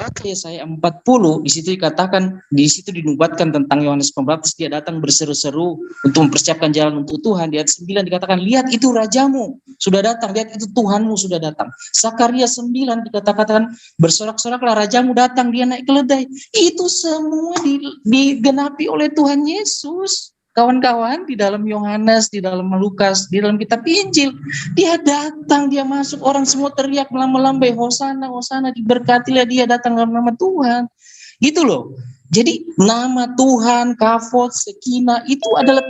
Yesaya 40 di situ dikatakan, di situ dinubuatkan tentang Yohanes Pembaptis, dia datang berseru-seru untuk mempersiapkan jalan untuk Tuhan. Di ayat 9 dikatakan, lihat itu rajamu sudah datang, lihat itu Tuhanmu sudah datang. Sakaria 9 dikatakan, bersorak-soraklah rajamu datang, dia naik keledai. Itu semua digenapi oleh Tuhan Yesus. Kawan-kawan, di dalam Yohanes, di dalam Lukas, di dalam kitab Injil, dia datang, dia masuk, orang semua teriak melambai, Hosana, Hosana, diberkatilah dia datang dalam nama Tuhan. Gitu loh. Jadi nama Tuhan, kafot, sekina, itu adalah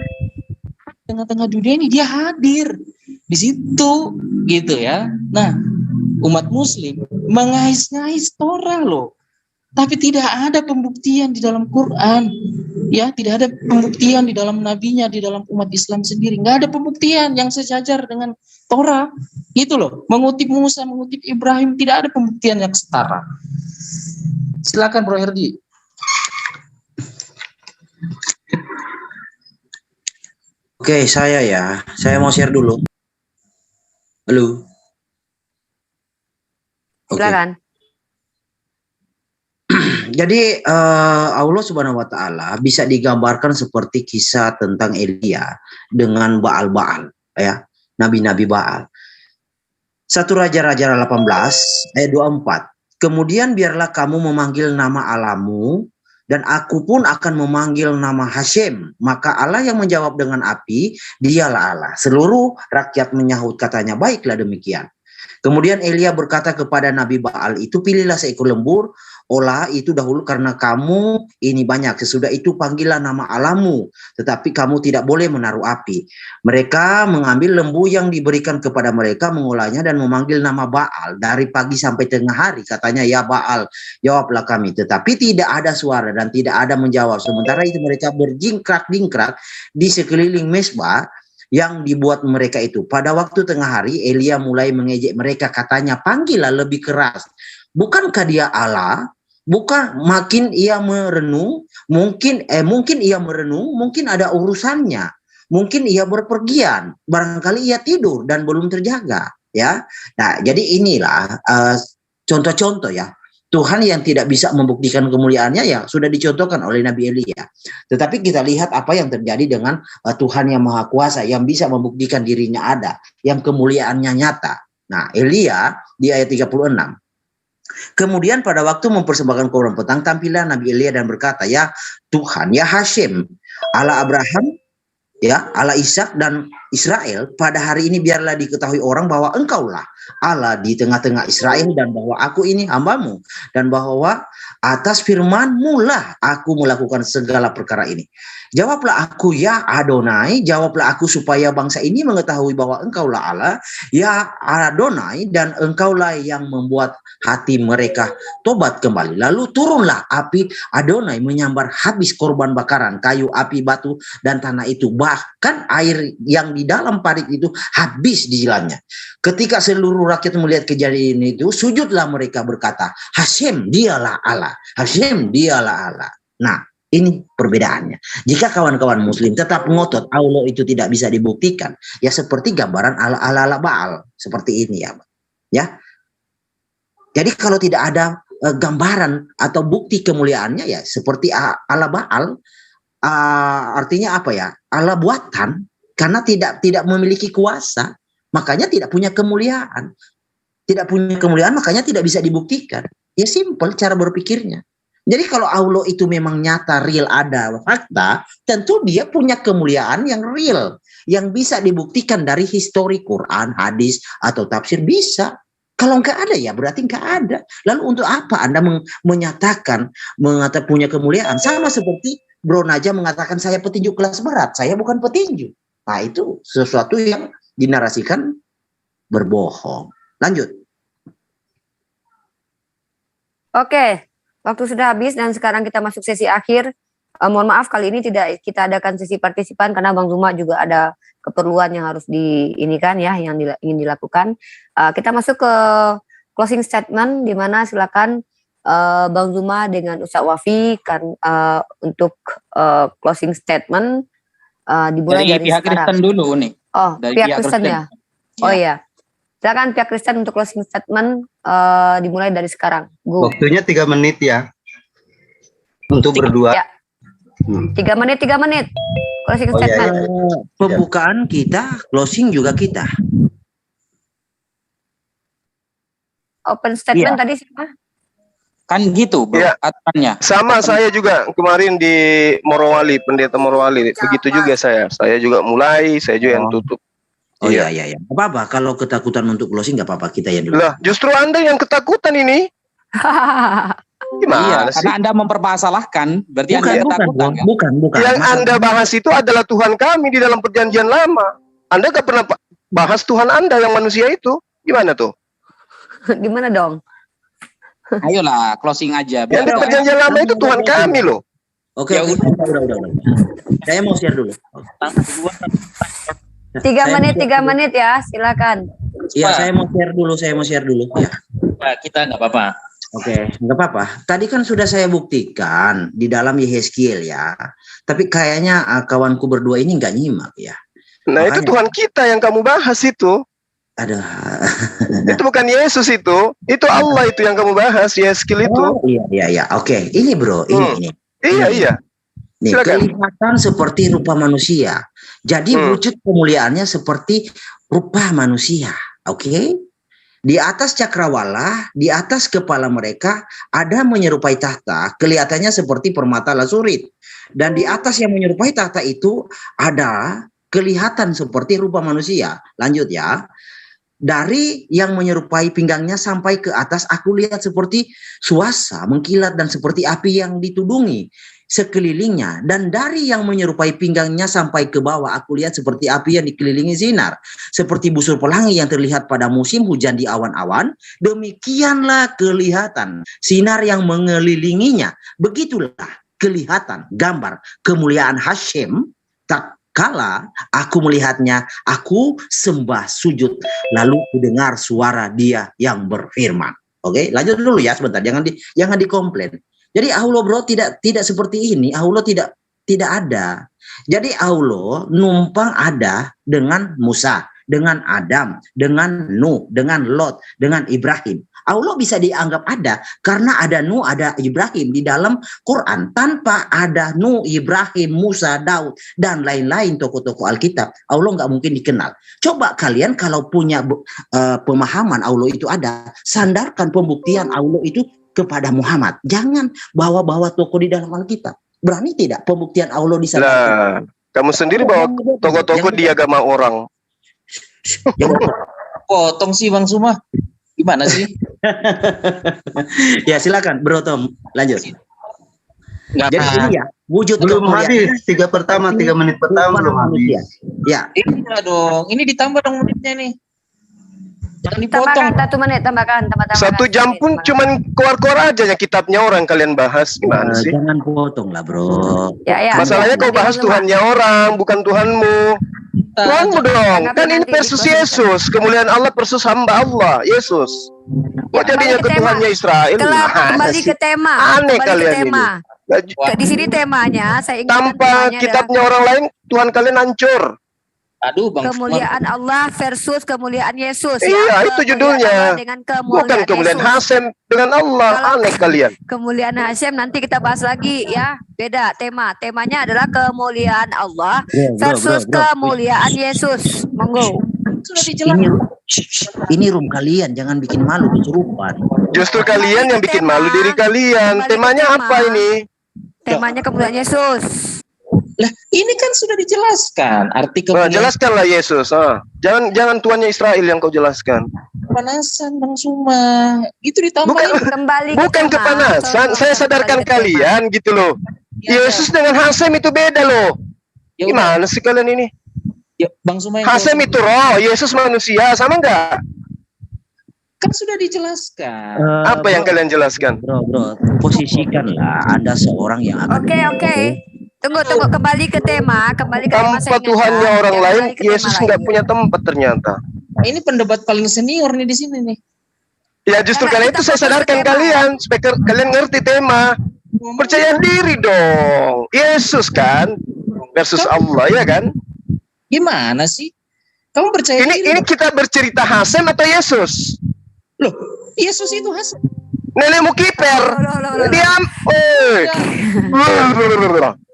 tengah-tengah dunia ini, dia hadir di situ, gitu ya. Nah, umat Muslim mengais-ngais Torah loh. Tapi tidak ada pembuktian di dalam Quran, ya, tidak ada pembuktian di dalam nabinya, di dalam umat Islam sendiri, nggak ada pembuktian yang sejajar dengan Torah, gitu loh. Mengutip Musa, mengutip Ibrahim, tidak ada pembuktian yang setara. Silakan Bro Herdi. Oke, saya mau share dulu. Halo. Silakan. Jadi Allah Subhanahu wa taala bisa digambarkan seperti kisah tentang Elia dengan Baal-Baal ya, nabi-nabi Baal. 1 Raja-Raja 18 ayat 24. Kemudian biarlah kamu memanggil nama Allahmu dan aku pun akan memanggil nama Hashem. Maka Allah yang menjawab dengan api, dialah Allah. Seluruh rakyat menyahut katanya, baiklah demikian. Kemudian Elia berkata kepada Nabi Baal itu, pilihlah seekor lembu, olah itu dahulu karena kamu ini banyak. Sesudah itu panggillah nama Allahmu, tetapi kamu tidak boleh menaruh api. Mereka mengambil lembu yang diberikan kepada mereka, mengolahnya dan memanggil nama Baal dari pagi sampai tengah hari. Katanya, ya Baal, jawablah kami. Tetapi tidak ada suara dan tidak ada menjawab. Sementara itu mereka berjingkrak-jingkrak di sekeliling mezbah yang dibuat mereka itu. Pada waktu tengah hari, Elia mulai mengejek mereka, katanya, panggillah lebih keras. Bukankah dia Allah? Bukan, makin ia merenung, mungkin ia merenung, mungkin ada urusannya. Mungkin ia berpergian, barangkali ia tidur dan belum terjaga. Ya, nah jadi inilah contoh-contoh ya Tuhan yang tidak bisa membuktikan kemuliaannya ya sudah dicontohkan oleh Nabi Elia. Tetapi kita lihat apa yang terjadi dengan Tuhan yang Maha Kuasa yang bisa membuktikan dirinya ada, yang kemuliaannya nyata. Nah, Elia di ayat 36. Kemudian pada waktu mempersembahkan korban petang, tampillah Nabi Elia dan berkata, ya Tuhan, ya Hashem, Allah Abraham, ya Allah Ishak dan Israel, pada hari ini biarlah diketahui orang bahwa engkaulah Allah di tengah-tengah Israel dan bahwa aku ini hambamu dan bahwa atas firman-Mu lah aku melakukan segala perkara ini. Jawablah aku ya Adonai, jawablah aku supaya bangsa ini mengetahui bahwa engkaulah Allah ya Adonai dan engkaulah yang membuat hati mereka tobat kembali. Lalu turunlah api Adonai menyambar habis korban bakaran, kayu, api, batu dan tanah itu. Bahkan air yang di dalam parit itu habis dijilatnya. Ketika seluruh rakyat melihat kejadian itu, sujudlah mereka berkata, Hashem dialah Allah, Hashem dialah Allah. Nah, ini perbedaannya. Jika kawan-kawan muslim tetap ngotot Allah itu tidak bisa dibuktikan, ya seperti gambaran ala-ala Baal seperti ini ya. Ya. Jadi kalau tidak ada gambaran atau bukti kemuliaannya ya seperti ala Baal, artinya apa ya? Allah buatan karena tidak memiliki kuasa, makanya tidak punya kemuliaan. Tidak punya kemuliaan makanya tidak bisa dibuktikan. Ya simpel cara berpikirnya. Jadi kalau Allah itu memang nyata, real, ada fakta, tentu dia punya kemuliaan yang real, yang bisa dibuktikan dari histori Quran, hadis, atau tafsir bisa. Kalau nggak ada ya berarti nggak ada. Lalu untuk apa Anda mengatakan punya kemuliaan? Sama seperti Bro Naja mengatakan saya petinju kelas berat, saya bukan petinju. Nah itu sesuatu yang dinarasikan berbohong. Lanjut. Oke. Waktu sudah habis dan sekarang kita masuk sesi akhir. Mohon maaf kali ini tidak kita adakan sesi partisipan karena Bang Zuma juga ada keperluan yang harus diinikan ya, yang ingin dilakukan. Kita masuk ke closing statement di mana silakan Bang Zuma dengan Ustaz Wafi kan untuk closing statement dimulai dari pihak sekarang. Kristen dulu nih. Oh, dari pihak Kristen ya. Oh iya. Silakan pihak Kristen untuk closing statement dimulai dari sekarang. Go. Waktunya 3 menit ya. Untuk berdua. Ya. 3 menit. Closing statement. Ya. Pembukaan kita, closing juga kita. Open statement tadi siapa? Kan gitu bro, aturannya. Sama saya juga kemarin di Morowali, pendeta Morowali. Begitu juga saya. Saya juga mulai, saya juga yang tutup. Oh iya. Apa-apa kalau ketakutan untuk closing nggak apa-apa kita yang dulu. Lah, justru Anda yang ketakutan ini. Gimana Iya, sih? karena Anda mempermasalahkan, berarti Bukan, Anda ketakutan kan? bukan. Yang Anda bahas itu adalah Tuhan kami di dalam perjanjian lama. Anda gak pernah bahas Tuhan Anda yang manusia itu. Gimana tuh? Gimana dong? Ayolah, closing aja. Yang di perjanjian lama itu Tuhan kami loh. Oke, udah. Saya mau share dulu. 3 menit ya, silakan. Iya, saya mau share dulu ya. Pak, kita nggak apa-apa. Oke, nggak apa-apa. Tadi kan sudah saya buktikan di dalam Yehezkiel ya. Tapi kayaknya kawanku berdua ini nggak nyimak ya. Nah, makanya, itu Tuhan kita yang kamu bahas itu. Ada. Itu bukan Yesus itu Allah itu yang kamu bahas, Yehezkiel itu. Oh, iya. Oke, ini bro, ini. Iya. Nih, kelihatan seperti rupa manusia. Jadi wujud kemuliaannya seperti rupa manusia. Oke? Di atas cakrawala, di atas kepala mereka ada menyerupai tahta, kelihatannya seperti permata lazurit. Dan di atas yang menyerupai tahta itu ada kelihatan seperti rupa manusia. Lanjut ya. Dari yang menyerupai pinggangnya sampai ke atas aku lihat seperti suasa mengkilat dan seperti api yang ditudungi sekelilingnya, dan dari yang menyerupai pinggangnya sampai ke bawah aku lihat seperti api yang dikelilingi sinar, seperti busur pelangi yang terlihat pada musim hujan di awan-awan. Demikianlah kelihatan sinar yang mengelilinginya. Begitulah kelihatan gambar kemuliaan Hashem tak Kala aku melihatnya, aku sembah sujud, lalu kudengar suara dia yang berfirman. Oke, lanjut dulu ya sebentar, jangan dikomplain. Jadi Allah bro tidak seperti ini, Allah tidak ada. Jadi Allah numpang ada dengan Musa, dengan Adam, dengan Nuh, dengan Lot, dengan Ibrahim. Allah bisa dianggap ada karena ada Nuh, ada Ibrahim di dalam Quran. Tanpa ada Nuh, Ibrahim, Musa, Daud, dan lain-lain tokoh-tokoh Alkitab, Allah nggak mungkin dikenal. Coba kalian kalau punya pemahaman Allah itu ada, sandarkan pembuktian Allah itu kepada Muhammad. Jangan bawa-bawa tokoh di dalam Alkitab. Berani tidak pembuktian Allah disandarkan? Nah, kamu sendiri bawa tokoh-tokoh di agama orang. Potong sih Bang Suma. Gimana sih? Ya silakan Bro Tom, lanjut. Jadi ini ya wujud belum kemuliaan. habis 3 menit pertama belum habis. Ya. Iya dong, ini ditambah dong menitnya nih. Jangan dipotong. Tambahkan 1 menit, tambahkan. 1 jam pun cuman keluar-keluar aja ya kitabnya orang kalian bahas. Gimana sih? Jangan potong lah Bro. Ya, Masalahnya kau bahas Tuhannya orang, bukan Tuhanmu. Tuhanmu dong. Kan ini versus Yesus. Kemuliaan Allah versus hamba Allah, Yesus. Kok jadinya ke Tuhannya Israel? Kembali ke tema. Aneh kalian ini. Di sini temanya, saya ingin tanpa kitabnya orang lain, Tuhan kalian hancur. Aduh Bang. Kemuliaan Allah versus kemuliaan Yesus. Iya, itu judulnya. Bukan kemuliaan Hasem dengan Allah. Aneh kalian. Kemuliaan Hasem nanti kita bahas lagi ya. Beda tema. Temanya adalah kemuliaan Allah versus kemuliaan Yesus. Monggo. Sudah dijelaskan. Ini room kalian, jangan bikin malu kesurupan. Justru kalian yang bikin malu diri kalian. Temanya apa ini? Temanya kemuliaan Yesus. Lah, ini kan sudah dijelaskan arti kemuliaan. Jelaskanlah Yesus. Jangan Tuhannya Israel yang kau jelaskan. Kepanasan Bang Suma. Itu ditambahin. Bukan kepanasan. Saya sadarkan kalian gitu loh. Yesus dengan Hasem itu beda loh. Gimana sih kalian ini? Ya, Bang Suma Hasem itu roh, Yesus manusia, sama enggak? Kan sudah dijelaskan. Apa yang kalian jelaskan? Bro, posisikanlah Anda seorang yang akan. Oke. Tunggu, kembali ke tema. Tanpa Tuhannya orang lain, Yesus nggak punya tempat ternyata. Ini pendebat paling senior nih di sini nih. Ya justru kalian itu saya sadarkan kalian, supaya kalian ngerti tema. Percaya diri dong. Yesus kan versus Allah, ya kan? Gimana sih? Kamu percaya diri? Ini kita bercerita Hasem atau Yesus? Loh, Yesus itu Hasem. Nenekmu kiper. Diam.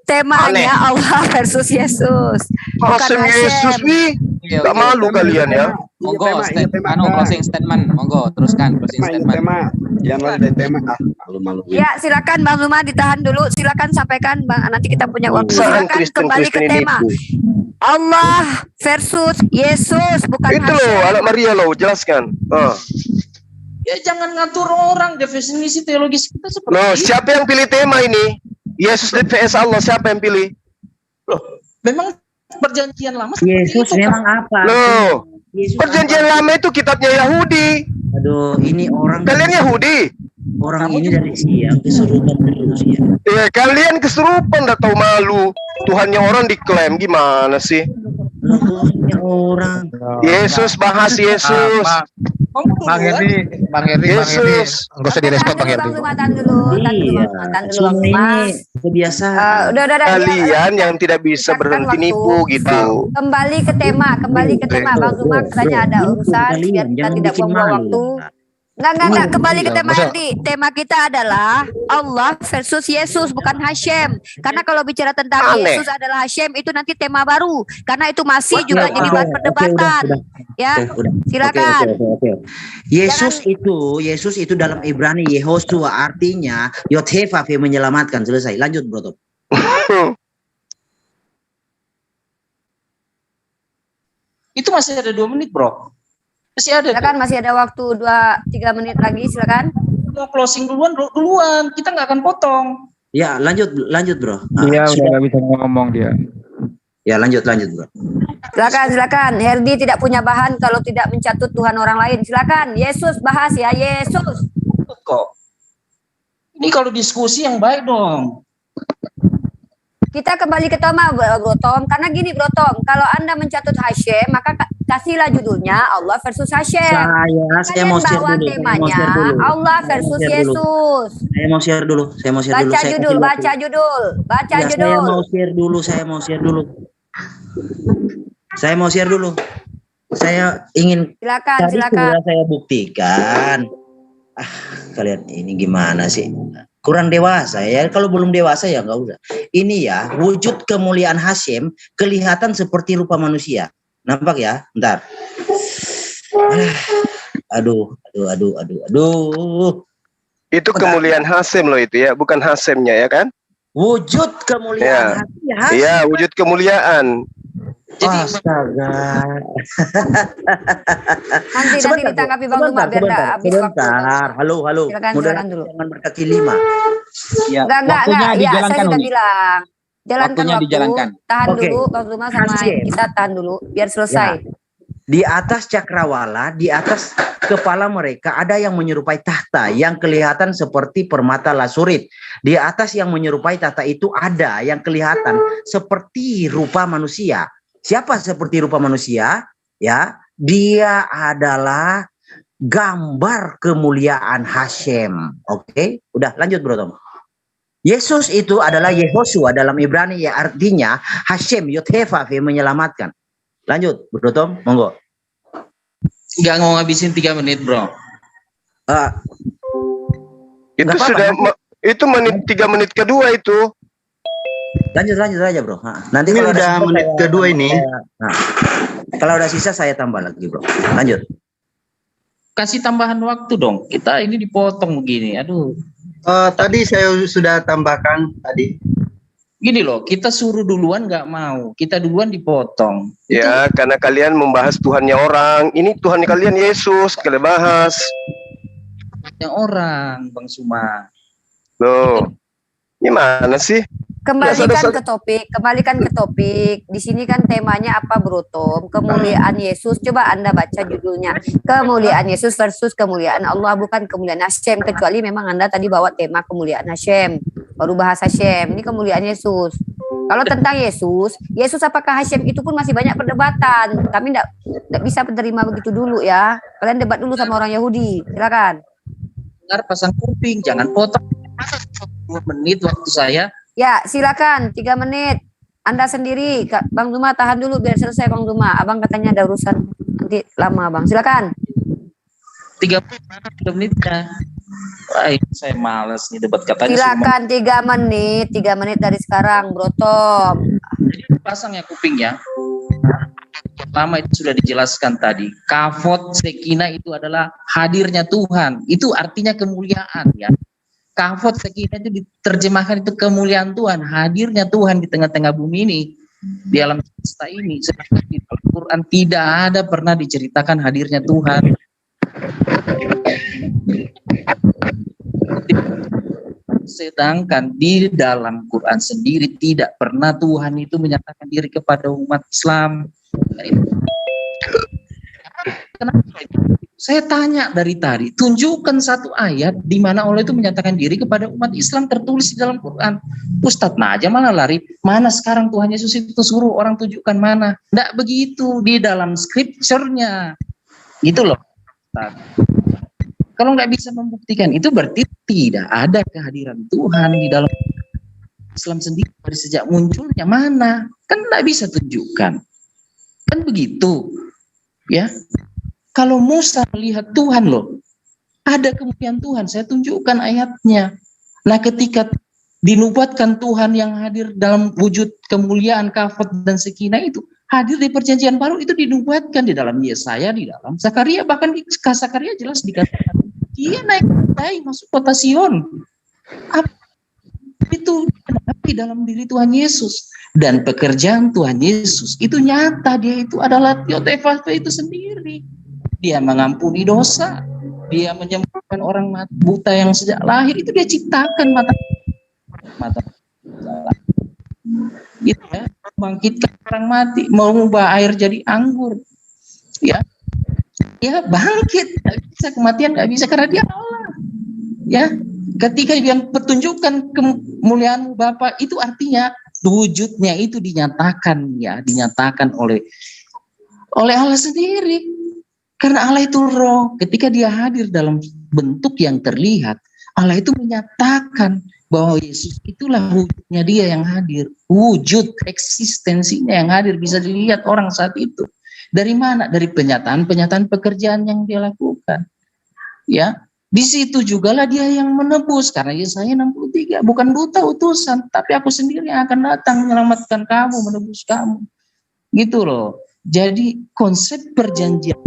Temanya Allah versus Yesus. Hasem Yesus nih. Gak malu kalian ya. Monggo, closing statement. Monggo, teruskan closing statement. Jangan ada tema. Malu-malu. Ya, silakan Bang Luma ditahan dulu. Silakan sampaikan Bang. Nanti kita punya waktu. Silakan kembali ke tema. Allah versus Yesus, bukan itu loh, anak Maria loh, jelaskan. Ya jangan ngatur orang, definisi teologis kita seperti loh, ini. siapa yang pilih tema ini? Yesus vs Allah, siapa yang pilih? Loh, memang perjanjian lama Yesus itu, memang kan? apa? Loh, Yesus perjanjian apa? lama itu kitabnya Yahudi. Aduh, ini orang. Kalian Yahudi? Orang ini dari siang kesurupan terus ya. Kalian kesurupan, udah tahu malu. Tuhannya orang diklaim, gimana sih? Orang. Yesus, bahas Yesus. Bang Herdi, Yesus. Enggak usah direspon Bang Herdi. Tahan dulu. Kebiasaan. Udah. Kalian yang tidak bisa berhenti nipu gitu. Kembali ke tema. Bang Zuma katanya ada urusan, biar kita tidak buang waktu. Enggak, kembali ke tema tadi. Tema kita adalah Allah versus Yesus, bukan Hashem. Karena kalau bicara tentang Yesus adalah Hashem, itu nanti tema baru. Karena itu masih juga jadi bahan perdebatan. Ya, silakan. Yesus itu dalam Ibrani Yehoshua, artinya Yod-Heh-Vav menyelamatkan. Selesai. Lanjut Bro Top. Itu masih ada 2 menit Bro. Silakan, masih ada waktu 2-3 menit lagi, silakan. Mau closing duluan, kita nggak akan potong. Ya, lanjut Bro. Iya, udah nggak bisa ngomong dia. Ya, lanjut Bro. Silakan. Herdi tidak punya bahan kalau tidak mencatut Tuhan orang lain. Silakan, Yesus bahas ya, Yesus. Kok? Ini kalau diskusi yang baik dong. Kita kembali ke Toma, Bro Tom. Karena gini, Bro Tom, kalau Anda mencatut Hasyim, maka kasihlah judulnya Allah versus Hasyim. Saya mau share bawa dulu. temanya Allah versus Yesus. Saya mau share dulu. Baca judul. Saya mau share dulu. Saya ingin silakan. Saya buktikan. Kalian ini gimana sih? Kurang dewasa ya. Kalau belum dewasa ya nggak usah. Ini ya, wujud kemuliaan Hasyim kelihatan seperti rupa manusia. Nampak ya? Bentar. Aduh. Itu kemuliaan Hasyim loh itu ya, bukan Hasyimnya ya kan? Wujud kemuliaan Hasyim. Iya, wujud kemuliaan. Astaga. Nanti ditanggapi Bang Duma biar enggak habis waktu. Halo. Silakan dulu. Jangan berkaki 5. Ya, enggak. Ya, saya sudah bilang. Jalankan waktu. Dijalankan. Tahan dulu Bang Duma sama kita tahan dulu biar selesai. Ya. Di atas cakrawala, di atas kepala mereka ada yang menyerupai tahta yang kelihatan seperti permata lasurit. Di atas yang menyerupai tahta itu ada yang kelihatan seperti rupa manusia. Siapa seperti rupa manusia? Ya, dia adalah gambar kemuliaan Hasyim. Oke, udah lanjut Bro Tom. Yesus itu adalah Yehosua dalam Ibrani yang artinya Hasyim Yot-Heh-Vav menyelamatkan. Lanjut Bro Tom, monggo. Nggak mau ngabisin 3 menit Bro. Itu sudah itu 3 menit kedua itu. Lanjut aja Bro. Nanti ini kalau udah menit kedua ini. Kalau udah sisa saya tambah lagi Bro. Lanjut. Kasih tambahan waktu dong. Kita ini dipotong begini. Aduh. Tadi saya sudah tambahkan tadi. Gini loh, kita suruh duluan nggak mau, kita duluan dipotong. Ya, karena kalian membahas Tuhannya orang. Ini Tuhan kalian Yesus, kalian bahas. Yang orang, Bang Suma. Loh, gimana sih? Kembalikan ke topik. Di sini kan temanya apa Bro Tom? Kemuliaan Yesus. Coba Anda baca judulnya. Kemuliaan Yesus versus kemuliaan Allah, bukan kemuliaan Hasyim. Kecuali memang Anda tadi bawa tema kemuliaan Hasyim. Baru bahas Hasyim. Ini kemuliaan Yesus. Kalau tentang Yesus apakah Hasyim itu pun masih banyak perdebatan. Kami tidak bisa menerima begitu dulu ya. Kalian debat dulu sama orang Yahudi. Silakan. Dengar pasang kuping, jangan potong. 2 menit waktu saya. Ya, silakan 3 menit. Anda sendiri, Bang Duma tahan dulu biar selesai Bang Duma. Abang katanya ada urusan nanti lama Bang. Silakan. 3 menitnya. Wah, saya malas nih debat katanya. Silakan 3 menit dari sekarang, Bro Tom. Pasang ya kupingnya. Pertama itu sudah dijelaskan tadi. Kavod sekina itu adalah hadirnya Tuhan. Itu artinya kemuliaan ya. Kavod sekina itu diterjemahkan itu kemuliaan Tuhan, hadirnya Tuhan di tengah-tengah bumi ini, di alam semesta ini. Sedangkan di Al-Quran tidak ada pernah diceritakan hadirnya Tuhan. Sedangkan di dalam Quran sendiri tidak pernah Tuhan itu menyatakan diri kepada umat Islam. Kenapa itu? Saya tanya dari tadi, tunjukkan satu ayat di mana Allah itu menyatakan diri kepada umat Islam tertulis di dalam Quran. Ustadz aja malah lari, mana sekarang Tuhan Yesus itu suruh orang tunjukkan mana? Tidak begitu, di dalam scripture-nya. Gitu loh. Kalau nggak bisa membuktikan, itu berarti tidak ada kehadiran Tuhan di dalam Islam sendiri dari sejak munculnya. Mana? Kan nggak bisa tunjukkan. Kan begitu. Ya. Kalau Musa melihat Tuhan loh, ada kemuliaan Tuhan, saya tunjukkan ayatnya. Nah ketika dinubuatkan Tuhan yang hadir dalam wujud kemuliaan kavod dan sekinah itu, hadir di perjanjian baru itu dinubuatkan di dalam Yesaya, di dalam Zakaria, bahkan di Zakaria jelas dikatakan, dia naik masuk kota Sion. Apa itu di dalam diri Tuhan Yesus. Dan pekerjaan Tuhan Yesus itu nyata, dia itu adalah Yot-Heh-Vav itu sendiri. Dia mengampuni dosa, dia menyembuhkan orang buta yang sejak lahir, itu dia ciptakan mata gitu ya, bangkitkan orang mati, mengubah air jadi anggur, ya bangkit, nggak bisa kematian, nggak bisa karena dia Allah, ya. Ketika yang pertunjukan kemuliaan Bapa itu artinya wujudnya itu dinyatakan oleh Allah sendiri. Karena Allah itu roh, ketika dia hadir dalam bentuk yang terlihat, Allah itu menyatakan bahwa Yesus itulah wujudnya dia yang hadir. Wujud eksistensinya yang hadir bisa dilihat orang saat itu. Dari mana? Dari penyataan pekerjaan yang dia lakukan. Ya, di situ jugalah dia yang menebus. Karena Yesaya 63, bukan buta utusan, tapi aku sendiri yang akan datang menyelamatkan kamu, menebus kamu. Gitu loh. Jadi konsep perjanjian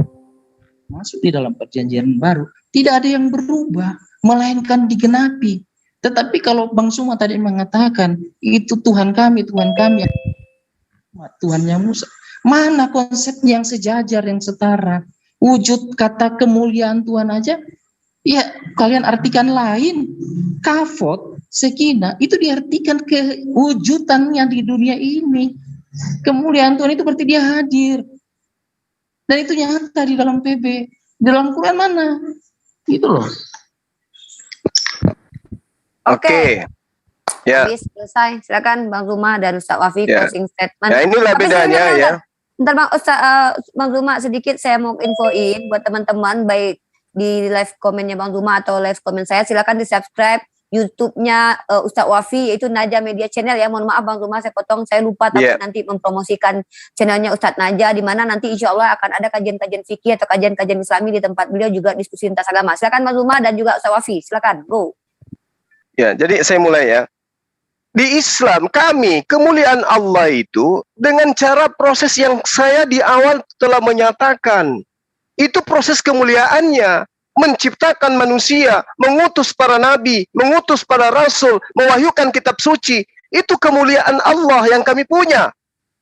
masuk di dalam perjanjian baru tidak ada yang berubah, melainkan digenapi. Tetapi kalau Bang Suma tadi mengatakan itu Tuhan kami Tuhannya Musa, mana konsep yang sejajar, yang setara? Wujud kata kemuliaan Tuhan aja ya kalian artikan lain. Kafot, sekina itu diartikan kewujudannya di dunia ini. Kemuliaan Tuhan itu berarti dia hadir. Dan itu nyata di dalam PB. Di dalam Quran mana? Gitu loh. Oke. Ya. Habis selesai. Silakan Bang Zuma dan Ustaz Wafi closing statement. Ya, inilah bedanya ya. Bentar Bang Bang Zuma, sedikit saya mau infoin buat teman-teman, baik di live komennya Bang Zuma atau live komen saya, silakan di-subscribe YouTube-nya Ustaz Wafi, yaitu Naja Media Channel ya. Mohon maaf Bang Zuma, saya potong, saya lupa tapi nanti mempromosikan channelnya Ustaz Naja, di mana nanti insya Allah akan ada kajian-kajian fikih atau kajian-kajian Islami di tempat beliau, juga diskusi lintas agama. Silakan Bang Zuma dan juga Ustaz Wafi, silakan go. Ya, jadi saya mulai ya. Di Islam kami, kemuliaan Allah itu dengan cara proses yang saya di awal telah menyatakan. Itu proses kemuliaannya. Menciptakan manusia, mengutus para nabi, mengutus para rasul, mewahyukan kitab suci. Itu kemuliaan Allah yang kami punya.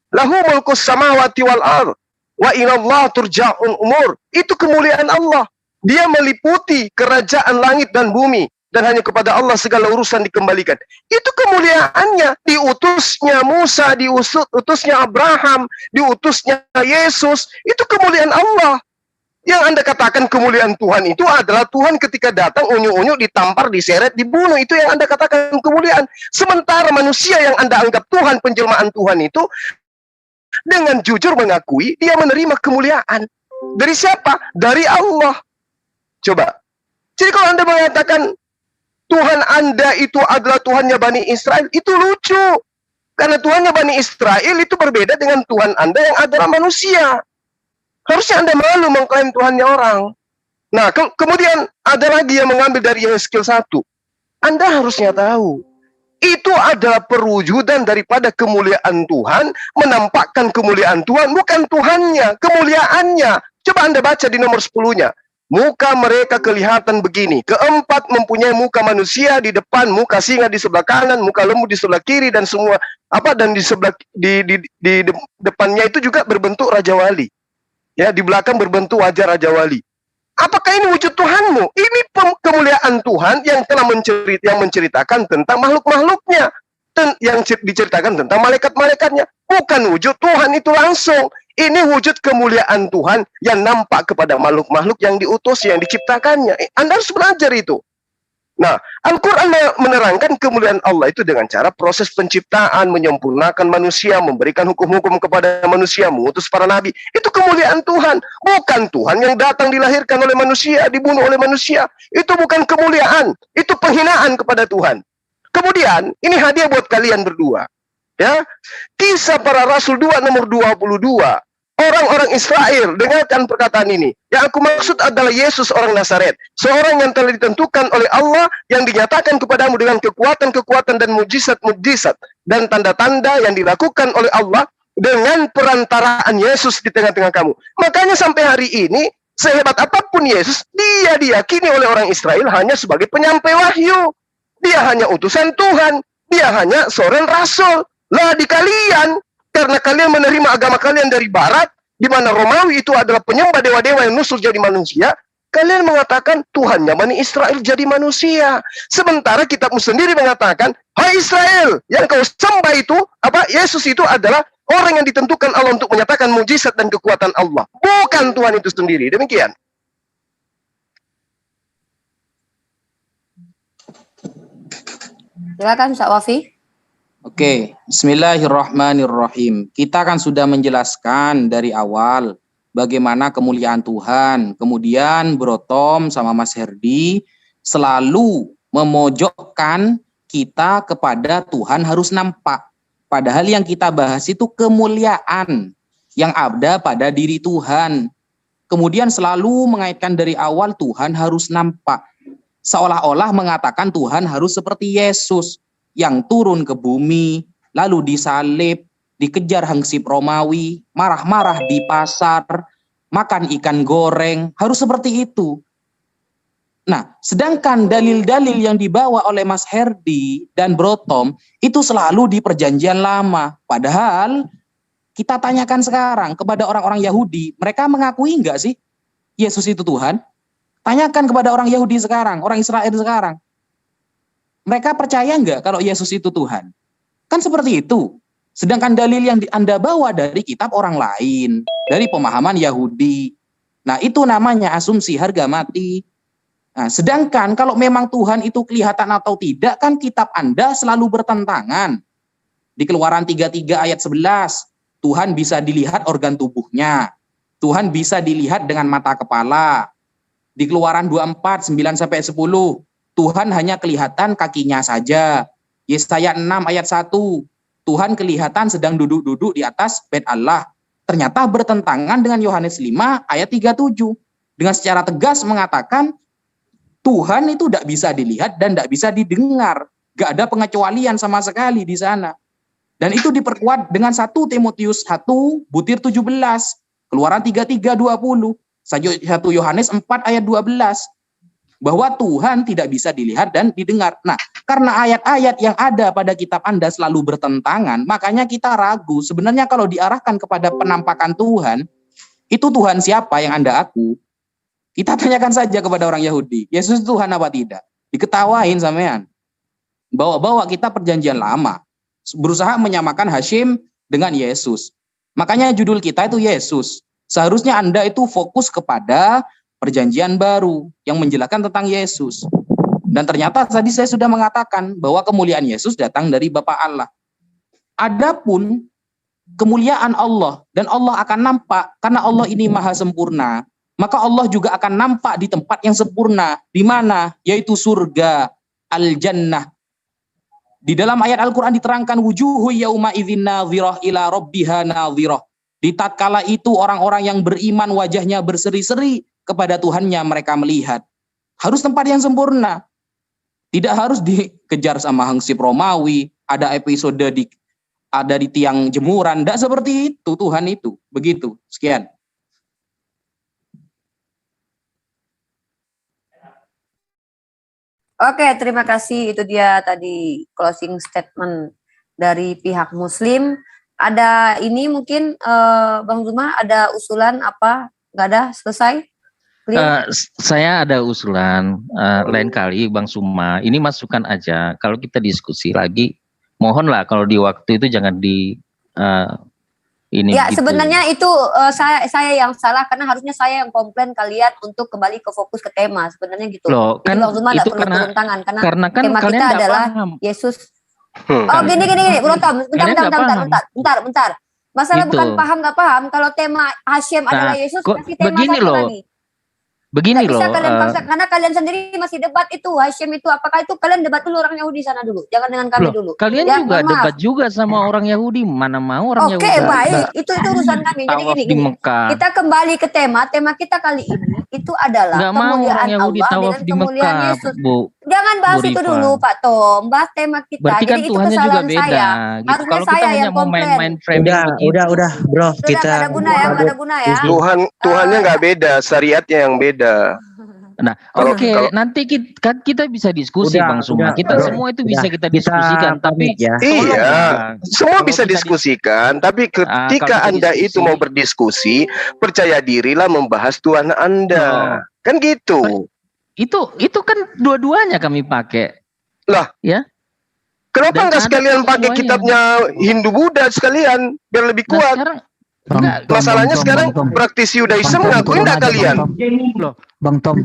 Lahu mulkus samawati wal ardh wa ilallah turja'un umur. Itu kemuliaan Allah. Dia meliputi kerajaan langit dan bumi, dan hanya kepada Allah segala urusan dikembalikan. Itu kemuliaannya. Diutusnya Musa, diutusnya Abraham, diutusnya Yesus. Itu kemuliaan Allah. Yang Anda katakan kemuliaan Tuhan itu adalah Tuhan ketika datang unyu-unyu ditampar, diseret, dibunuh. Itu yang Anda katakan kemuliaan. Sementara manusia yang Anda anggap Tuhan, penjelmaan Tuhan itu, dengan jujur mengakui dia menerima kemuliaan. Dari siapa? Dari Allah. Coba. Jadi kalau Anda mengatakan Tuhan Anda itu adalah Tuhannya Bani Israel, itu lucu. Karena Tuhannya Bani Israel itu berbeda dengan Tuhan Anda yang adalah manusia. Harusnya Anda malu mengklaim Tuhannya orang. Nah, kemudian ada lagi yang mengambil dari Yehezkiel 1. Anda harusnya tahu. Itu adalah perwujudan daripada kemuliaan Tuhan, menampakkan kemuliaan Tuhan, bukan Tuhannya, kemuliaannya. Coba Anda baca di nomor 10-nya. Muka mereka kelihatan begini. Keempat mempunyai muka manusia di depan, muka singa di sebelah kanan, muka lembu di sebelah kiri, dan semua dan di sebelah di depannya itu juga berbentuk Raja Wali. Ya, di belakang berbentuk wajah Raja Wali. Apakah ini wujud Tuhanmu? Ini kemuliaan Tuhan yang telah menceritakan tentang makhluk-makhluknya, yang diceritakan tentang malaikat-malaikatnya. Bukan wujud Tuhan itu langsung. Ini wujud kemuliaan Tuhan yang nampak kepada makhluk-makhluk yang diutus, yang diciptakannya. Anda harus belajar itu. Nah, Al-Quran menerangkan kemuliaan Allah itu dengan cara proses penciptaan, menyempurnakan manusia, memberikan hukum-hukum kepada manusia, mengutus para nabi. Itu kemuliaan Tuhan. Bukan Tuhan yang datang dilahirkan oleh manusia, dibunuh oleh manusia. Itu bukan kemuliaan. Itu penghinaan kepada Tuhan. Kemudian, ini hadiah buat kalian berdua. Ya, Kisah Para Rasul 2 nomor 22. Orang-orang Israel, dengarkan perkataan ini. Yang aku maksud adalah Yesus orang Nazaret. Seorang yang telah ditentukan oleh Allah, yang dinyatakan kepadamu dengan kekuatan-kekuatan dan mujizat-mujizat. Dan tanda-tanda yang dilakukan oleh Allah dengan perantaraan Yesus di tengah-tengah kamu. Makanya sampai hari ini, sehebat apapun Yesus, dia diyakini oleh orang Israel hanya sebagai penyampai wahyu. Dia hanya utusan Tuhan. Dia hanya seorang rasul. Lah di kalian, karena kalian menerima agama kalian dari barat, di mana Romawi itu adalah penyembah dewa-dewa yang nusul jadi manusia, kalian mengatakan Tuhannya Bani Israel jadi manusia. Sementara kitabmu sendiri mengatakan, hai Israel, yang kau sembah itu, Yesus itu adalah orang yang ditentukan Allah untuk menyatakan mujizat dan kekuatan Allah. Bukan Tuhan itu sendiri. Demikian. Silakan Ustaz Wafi. Oke, bismillahirrahmanirrahim. Kita kan sudah menjelaskan dari awal bagaimana kemuliaan Tuhan. Kemudian Bro Tom sama Mas Herdi selalu memojokkan kita kepada Tuhan harus nampak. Padahal yang kita bahas itu kemuliaan yang ada pada diri Tuhan. Kemudian selalu mengaitkan dari awal Tuhan harus nampak. Seolah-olah mengatakan Tuhan harus seperti Yesus yang turun ke bumi, lalu disalib, dikejar hansip Romawi, marah-marah di pasar, makan ikan goreng, harus seperti itu. Nah, sedangkan dalil-dalil yang dibawa oleh Mas Herdi dan Bro Tom itu selalu di perjanjian lama. Padahal kita tanyakan sekarang kepada orang-orang Yahudi, mereka mengakui enggak sih Yesus itu Tuhan? Tanyakan kepada orang Yahudi sekarang, orang Israel sekarang. Mereka percaya enggak kalau Yesus itu Tuhan? Kan seperti itu. Sedangkan dalil yang Anda bawa dari kitab orang lain, dari pemahaman Yahudi. Nah, itu namanya asumsi harga mati. Nah, sedangkan kalau memang Tuhan itu kelihatan atau tidak, kan kitab Anda selalu bertentangan. Di Keluaran 33 ayat 11, Tuhan bisa dilihat organ tubuhnya. Tuhan bisa dilihat dengan mata kepala. Di Keluaran 24, 9-10, Tuhan hanya kelihatan kakinya saja. Yesaya 6 ayat 1, Tuhan kelihatan sedang duduk-duduk di atas bait Allah. Ternyata bertentangan dengan Yohanes 5 ayat 37. Dengan secara tegas mengatakan, Tuhan itu tidak bisa dilihat dan tidak bisa didengar. Gak ada pengecualian sama sekali di sana. Dan itu diperkuat dengan 1 Timotius 1 butir 17. Keluaran 33, 20. 1 Yohanes 4 ayat 12. Bahwa Tuhan tidak bisa dilihat dan didengar. Nah, karena ayat-ayat yang ada pada kitab Anda selalu bertentangan, makanya kita ragu. Sebenarnya kalau diarahkan kepada penampakan Tuhan, itu Tuhan siapa yang Anda aku? Kita tanyakan saja kepada orang Yahudi, Yesus Tuhan apa tidak? Diketawain sampean. Bawa-bawa kita perjanjian lama. Berusaha menyamakan Hashim dengan Yesus. Makanya judul kita itu Yesus. Seharusnya Anda itu fokus kepada perjanjian baru yang menjelaskan tentang Yesus. Dan ternyata tadi saya sudah mengatakan bahwa kemuliaan Yesus datang dari Bapa Allah. Adapun kemuliaan Allah dan Allah akan nampak karena Allah ini maha sempurna, maka Allah juga akan nampak di tempat yang sempurna. Di mana? Yaitu surga, al-jannah. Di dalam ayat Al-Quran diterangkan wujuhu yauma idzin nadhirah ila rabbiha nadhirah. Di tatkala itu orang-orang yang beriman wajahnya berseri-seri kepada Tuhannya mereka melihat. Harus tempat yang sempurna. Tidak harus dikejar sama hansip Romawi, ada episode ada di tiang jemuran, tidak seperti itu Tuhan itu. Begitu. Sekian. Oke, terima kasih. Itu dia tadi closing statement dari pihak Muslim. Ada ini mungkin Bang Zuma ada usulan apa? Nggak ada? Selesai? Saya ada usulan lain kali Bang Suma. Ini masukan aja. Kalau kita diskusi lagi, mohonlah kalau di waktu itu jangan di ini. Ya gitu. sebenarnya itu saya yang salah karena harusnya saya yang komplain kalian untuk kembali ke fokus ke tema sebenarnya gitu. Loh, kan Bang Zuma itu perlu turun tangan karena kan tema kalian kita nggak adalah paham. Yesus. Oh gini, Bro Tom, bentar. Masalah Gitu. bukan paham nggak paham. Kalau tema Hashim adalah Yesus, kasih tema begini satu loh. lagi. Begini Nggak loh. bisa kalian paksa karena kalian sendiri masih debat itu Hashim itu apakah itu kalian debat dulu orang Yahudi sana dulu. Jangan dengan kami dulu. Kalian Ya, juga mohon maaf. debat juga sama orang Yahudi. Mana mau orang Oke, Yahudi. baik. Itu urusan kami. Jadi Tawaf di gini. Mekah. Kita kembali ke tema. Tema kita kali ini itu adalah Nggak mau kemuliaan orang Yahudi Allah tawaf dengan di kemuliaan Mekah, Yesus. Bu. Jangan bahas Bu itu Rifa. dulu, Pak Tom. Bahas tema kita. Berarti kan Jadi itu Tuhannya juga kesalahan beda. saya. Gitu. Harusnya Kalau kita saya hanya yang mau komplain. main-main framing begitu. Udah, bro. Sudah Kita nggak ada guna ya, nggak ada guna ya. Tuhannya nggak beda, syariatnya yang beda. Nah, oke, nanti kita bisa diskusi Bang Suma. Kita semua itu bisa kita diskusikan, tapi ya. Iya, semua bisa diskusikan, tapi ketika Anda itu mau berdiskusi, percaya dirilah membahas Tuhan Anda. Kan gitu. Itu kan dua-duanya kami pakai. Lah, ya. Kenapa nggak sekalian pakai kitabnya Hindu Buddha sekalian biar lebih kuat? Masalahnya sekarang praktisi Yudaisme mengakui enggak kalian? Loh, Bang Tom.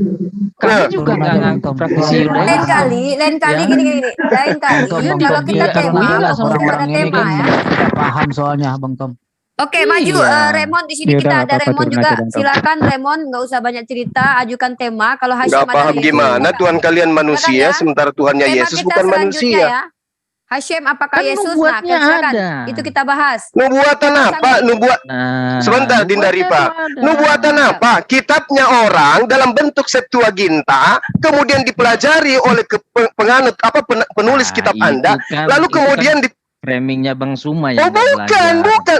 Kami juga nggak ngaku praktisi Lain kali gini. Lain kali kalau kita tema, orang-orang ada ini tema kan ya. tidak paham soalnya Bang Tom. Oke, maju Raymond di sini Ya kita udah, ada apa-apa, Raymond turun juga. aja, Bang Tom. Silakan Raymond, nggak usah banyak cerita, ajukan tema. Kalau Hashim Nggak paham gimana Tuhan kalian manusia sementara Tuhannya Tema Yesus kita bukan selanjutnya manusia. ya. Hashim, apakah Kan Yesus? Nah, nubuatnya silakan. ada. Itu kita bahas. Nubuatan apa? Sebentar Dinda Ripa. Nubuatan apa? Kitabnya orang dalam bentuk Septuaginta, kemudian dipelajari oleh penganut penulis kitab Anda, lalu kemudian di framingnya Bang Suma Oh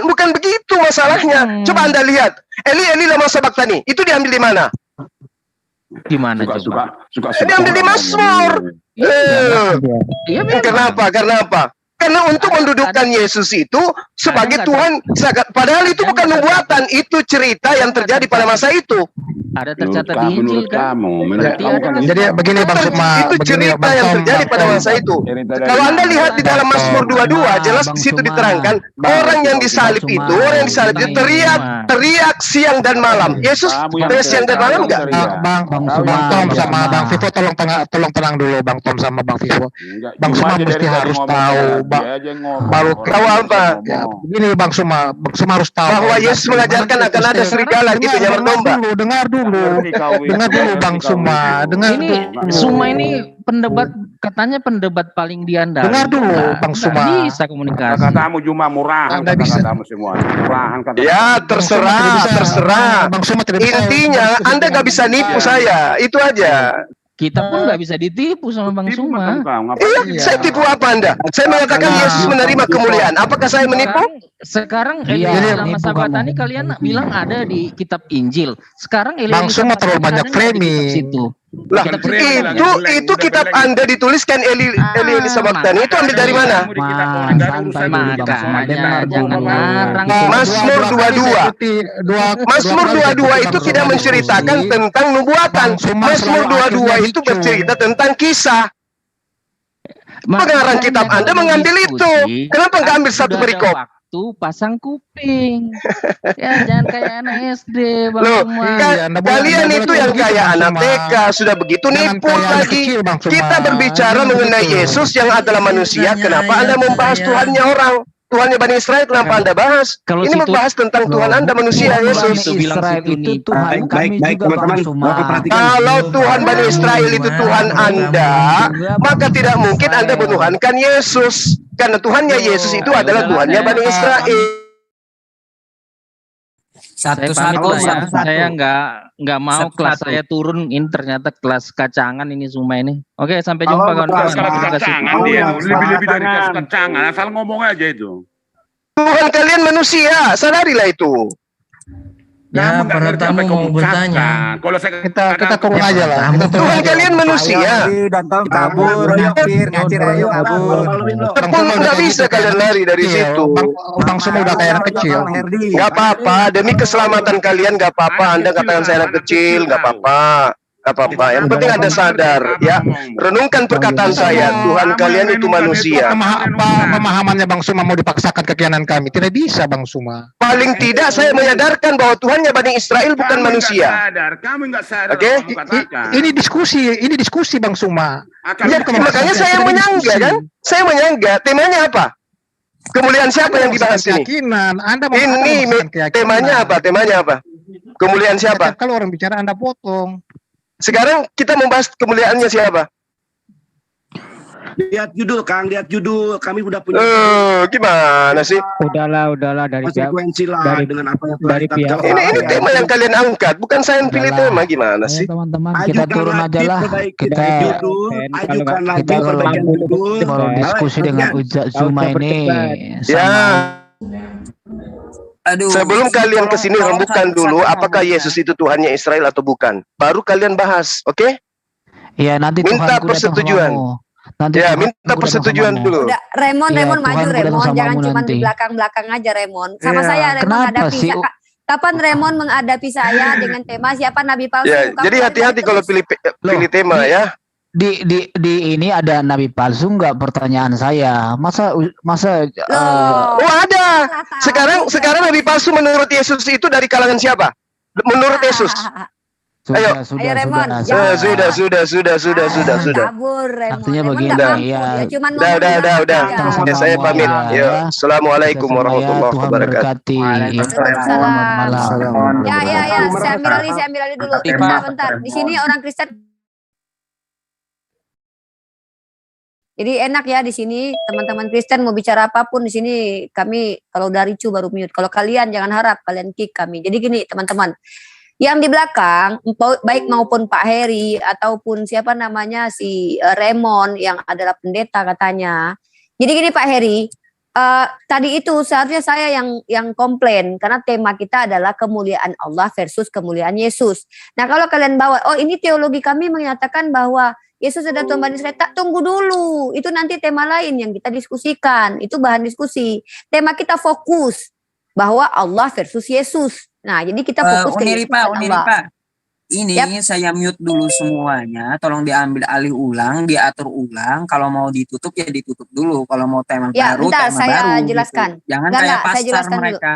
bukan begitu masalahnya. Coba Anda lihat. Eli lama sabaktani. Itu diambil di mana? Di mana coba? Diambil di Mazmur. Kenapa? Karena untuk mendudukkan Yesus itu sebagai Tuhan. Padahal itu bukan nubuatan, itu cerita yang terjadi pada masa itu. Ada tercatat di Injil kan? Jadi begini Bang Suma, itu cerita yang terjadi pada masa itu. Kalau Anda lihat di dalam Mazmur 22, jelas di situ diterangkan orang yang disalib itu teriak siang dan malam. Yesus teriak siang dan malam enggak? Bang Tom sama Bang Vivo tolong tenang dulu Bang Tom sama Bang Vivo. Bang Suma mesti harus tahu baru tahu apa? Ya, begini Bang Suma harus tahu bahwa Yesus mengajarkan akan ada serigala gitu yang berdomba. Dengar dulu Bang Suma, Suma ini katanya pendebat paling diandalkan. Dengar dulu Bang Suma. Bisa komunikasi. Katamu cuma murahan katamu semua. Ya terserah. Bang Suma Intinya Anda nggak bisa nipu saya, itu aja. Kita pun nggak bisa ditipu sama Bang Suma. Iya, saya tipu apa Anda? Saya mengatakan Yesus menerima kemuliaan. Apakah saya menipu? Sekarang dalam masa Batani kalian bilang ada di kitab Injil. Sekarang Bang Suma terlalu banyak framing. Lah, itu kitab Anda dituliskan Eli Sabaktani itu ambil dari mana? Makanya jangan ngarang. Mazmur 22. Mazmur 22 itu tidak menceritakan tentang nubuatan. Mazmur 22 itu bercerita tentang kisah. Pengarang kitab Anda mengambil itu. Kenapa nggak ambil satu perikop? Pasang kuping. Ya jangan kayak anak SD Bang. Loh, kalian itu yang kayak anak TK sudah begitu nipu lagi. Kita berbicara mengenai Yesus yang adalah manusia. Kenapa Anda membahas Tuhannya orang? Tuhannya Bani Israel kenapa Anda bahas? Ini membahas tentang Tuhan Anda manusia Yesus. Israel itu Tuhan kami juga Bang Suma. Kalau Tuhan Bani Israel itu Tuhan Anda, maka tidak mungkin Anda menuhankan Yesus. Karena Tuhannya Yesus itu adalah Tuhannya Bani Israel. Satu-satu ya. Saya nggak mau kelas saya turun. Ini ternyata kelas kacangan ini Suma ini. Oke, sampai jumpa kawan-kawan. Kacangan dia, lebih-lebih dari kelas kacangan. Asal ngomong aja itu. Tuhan kalian manusia, sadarilah itu. Ya, pertama mau bertanya. Kalau saya kita turun aja lah. Tuhan kalian manusia. Dan Tom kabur, ngacir ayo kabur. Pun nggak bisa kalian lari dari situ. Bang Suma udah kayak anak kecil. Nggak apa-apa, demi keselamatan kalian nggak apa-apa. Anda katakan saya anak kecil, nggak apa-apa. Apa-apa, yang penting Anda sadar ya. Renungkan perkataan saya, Tuhan kalian itu manusia. Pemahamannya Bang Suma mau dipaksakan ke keyakinan kami, tidak bisa Bang Suma. Paling tidak saya menyadarkan bahwa Tuhannya Bani Israel bukan manusia. Oke? Ini diskusi Bang Suma. Ya, makanya saya menyangga kan? Saya menyangga. Temanya apa? Kemuliaan siapa yang dibahas ini? Ini temanya apa? Temanya apa? Kemuliaan siapa? Kalau orang bicara Anda potong. Sekarang kita membahas kemuliaannya siapa? Lihat judul, Kang. Lihat judul. Kami udah punya. Gimana sih? Udahlah dari konsekuensi lah dengan apa yang dari pihak. Ini tema yang kalian angkat, bukan saya yang pilih tema. Gimana sih? Teman-teman, kita turun aja lah. Kita ajukan lagi perbaikan judul. Baru diskusi dengan Ujak Zuma ini. Ya. Sebelum kalian kesini rembukkan dulu apakah Yesus itu Tuhannya Israel atau bukan. Baru kalian bahas, oke? Iya, nanti minta persetujuan. Nanti minta persetujuan dulu. Udah, Raymond maju Raymond, jangan cuma di belakang aja Raymond. Sama saya Raymond menghadapi. Kapan Raymond menghadapi saya dengan tema siapa nabi palsu? Ya, jadi hati-hati kalau pilih tema ya. di ini ada nabi palsu nggak, pertanyaan saya? Masa Oh, ada. Sekarang nabi palsu menurut Yesus itu dari kalangan siapa? Menurut Yesus. Ayo Raymond. Sudah. Kabur Raymond. Artinya begini ya. Udah. Ya, saya pamit. Ya, Assalamualaikum warahmatullahi wabarakatuh. Ya. Saya ambil alih dulu. Bentar. Di sini orang Kristen. Jadi enak ya di sini teman-teman Kristen mau bicara apapun di sini kami kalau dari Cu baru mute. Kalau kalian jangan harap kalian kick kami. Jadi gini teman-teman. Yang di belakang, baik maupun Pak Heri ataupun siapa namanya si Raymond yang adalah pendeta katanya. Jadi gini Pak Heri, tadi itu seharusnya saya yang komplain karena tema kita adalah kemuliaan Allah versus kemuliaan Yesus. Nah kalau kalian bawa, oh ini teologi kami menyatakan bahwa Yesus adalah Tuhan Bani Israel. Tak, tunggu dulu, itu nanti tema lain yang kita diskusikan, itu bahan diskusi. Tema kita fokus bahwa Allah versus Yesus. Nah, jadi kita fokus ke Yesus dan Allah. Ini saya mute dulu semuanya. Tolong diambil alih ulang, diatur ulang. Kalau mau ditutup ya ditutup dulu. Kalau mau tema baru, bentar, tema saya baru. jelaskan. Gitu. Jangan kayak pasar mereka.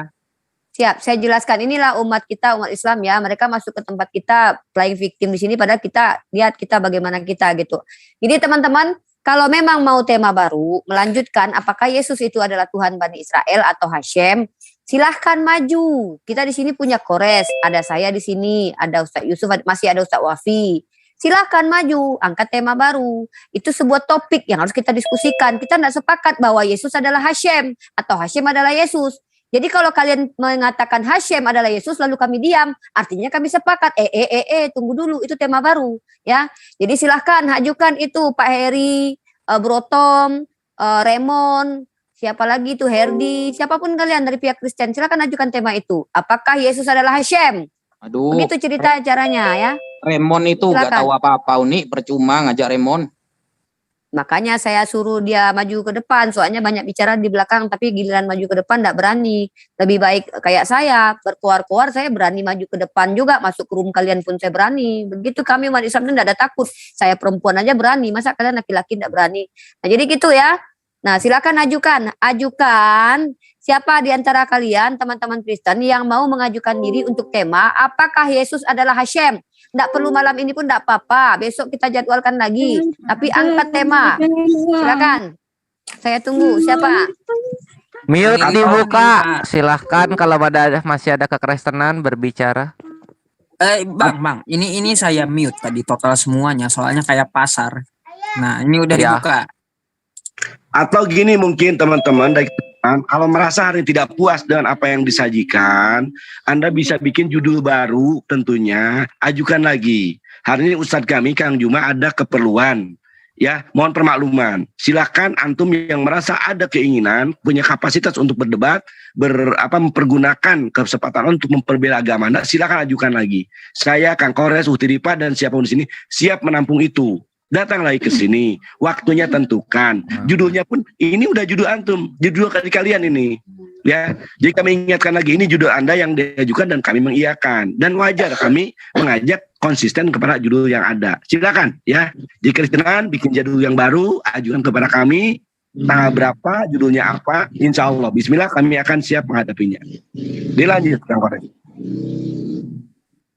Siap, saya jelaskan. Inilah umat kita, umat Islam ya. Mereka masuk ke tempat kita playing victim di sini. Padahal kita lihat kita bagaimana kita gitu. Jadi teman-teman, kalau memang mau tema baru, melanjutkan apakah Yesus itu adalah Tuhan Bani Israel atau Hashem, silahkan maju. Kita di sini punya Kores, ada saya di sini, ada Ustaz Yusuf, masih ada Ustaz Wafi. Silahkan maju, angkat tema baru. Itu sebuah topik yang harus kita diskusikan. Kita tidak sepakat bahwa Yesus adalah Hashem atau Hashem adalah Yesus. Jadi kalau kalian mengatakan Hashem adalah Yesus lalu kami diam, artinya kami sepakat. Tunggu dulu, itu tema baru ya. Jadi silahkan ajukan itu Pak Heri, Bro Tom, Raymond, siapa lagi itu Herdi, siapapun kalian dari pihak Kristen, silakan ajukan tema itu. Apakah Yesus adalah Hashem? Aduh. Begitu cerita caranya ya. Raymond itu nggak tahu apa-apa, Uni, percuma ngajak Raymond. Makanya saya suruh dia maju ke depan, soalnya banyak bicara di belakang, tapi giliran maju ke depan tidak berani. Lebih baik kayak saya, berkuar-kuar saya berani maju ke depan juga, masuk ke room kalian pun saya berani. Begitu kami umat Islam tidak ada takut. Saya perempuan aja berani, masa kalian laki-laki tidak berani? Nah jadi gitu ya. Nah silakan ajukan siapa di antara kalian teman-teman Kristen yang mau mengajukan diri untuk tema apakah Yesus adalah Hashem. Tidak perlu malam ini pun tidak apa-apa, besok kita jadwalkan lagi, tapi angkat tema. Silakan, saya tunggu. Siapa? Mute dibuka, silahkan kalau masih ada kekristenan berbicara. Bang, ini saya mute tadi total semuanya, soalnya kayak pasar. Nah ini udah dibuka. Atau gini mungkin teman-teman, kalau merasa hari ini tidak puas dengan apa yang disajikan, Anda bisa bikin judul baru tentunya, ajukan lagi. Hari ini Ustadz kami, Kang Juma, ada keperluan. Ya, mohon permakluman. Silakan antum yang merasa ada keinginan, punya kapasitas untuk berdebat, mempergunakan kesempatan untuk memperbela agama Anda, silakan ajukan lagi. Saya, Kang Kores, Utiripa, dan siapapun di sini siap menampung itu. Datang lagi ke sini, waktunya tentukan. Judulnya pun ini udah judul antum, judul kalian ini. Ya, jadi kami ingatkan lagi ini judul Anda yang diajukan dan kami mengiyakan. Dan wajar kami mengajak konsisten kepada judul yang ada. Silakan ya. Jika Kristenan bikin judul yang baru, ajukan kepada kami. Tanggal berapa, judulnya apa? Insya Allah, Bismillah kami akan siap menghadapinya. Dilanjut, Kang Korek.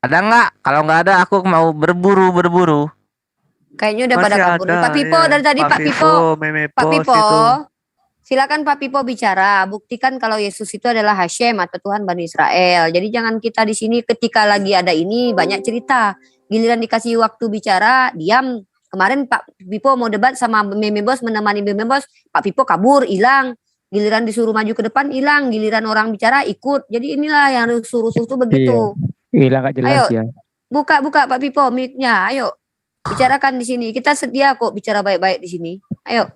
Ada nggak? Kalau nggak ada, aku mau berburu. Kayaknya udah pada kabur. Pak Pipo ya. Dari tadi Pak Pipo. Pak Pipo. Silakan Pak Pipo bicara. Buktikan kalau Yesus itu adalah Hashem atau Tuhan Bani Israel. Jadi jangan kita di sini ketika lagi ada ini banyak cerita. Giliran dikasih waktu bicara, diam. Kemarin Pak Pipo mau debat sama Meme Bos, menemani Meme Bos, Pak Pipo kabur, hilang. Giliran disuruh maju ke depan, hilang. Giliran orang bicara, ikut. Jadi inilah yang suruh tuh begitu. Hilang gak jelas ya. Buka Pak Pipo mic-nya. Ayo. Bicarakan di sini. Kita sedia kok bicara baik-baik di sini. Ayo.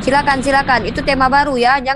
Silakan. Itu tema baru ya. Jangan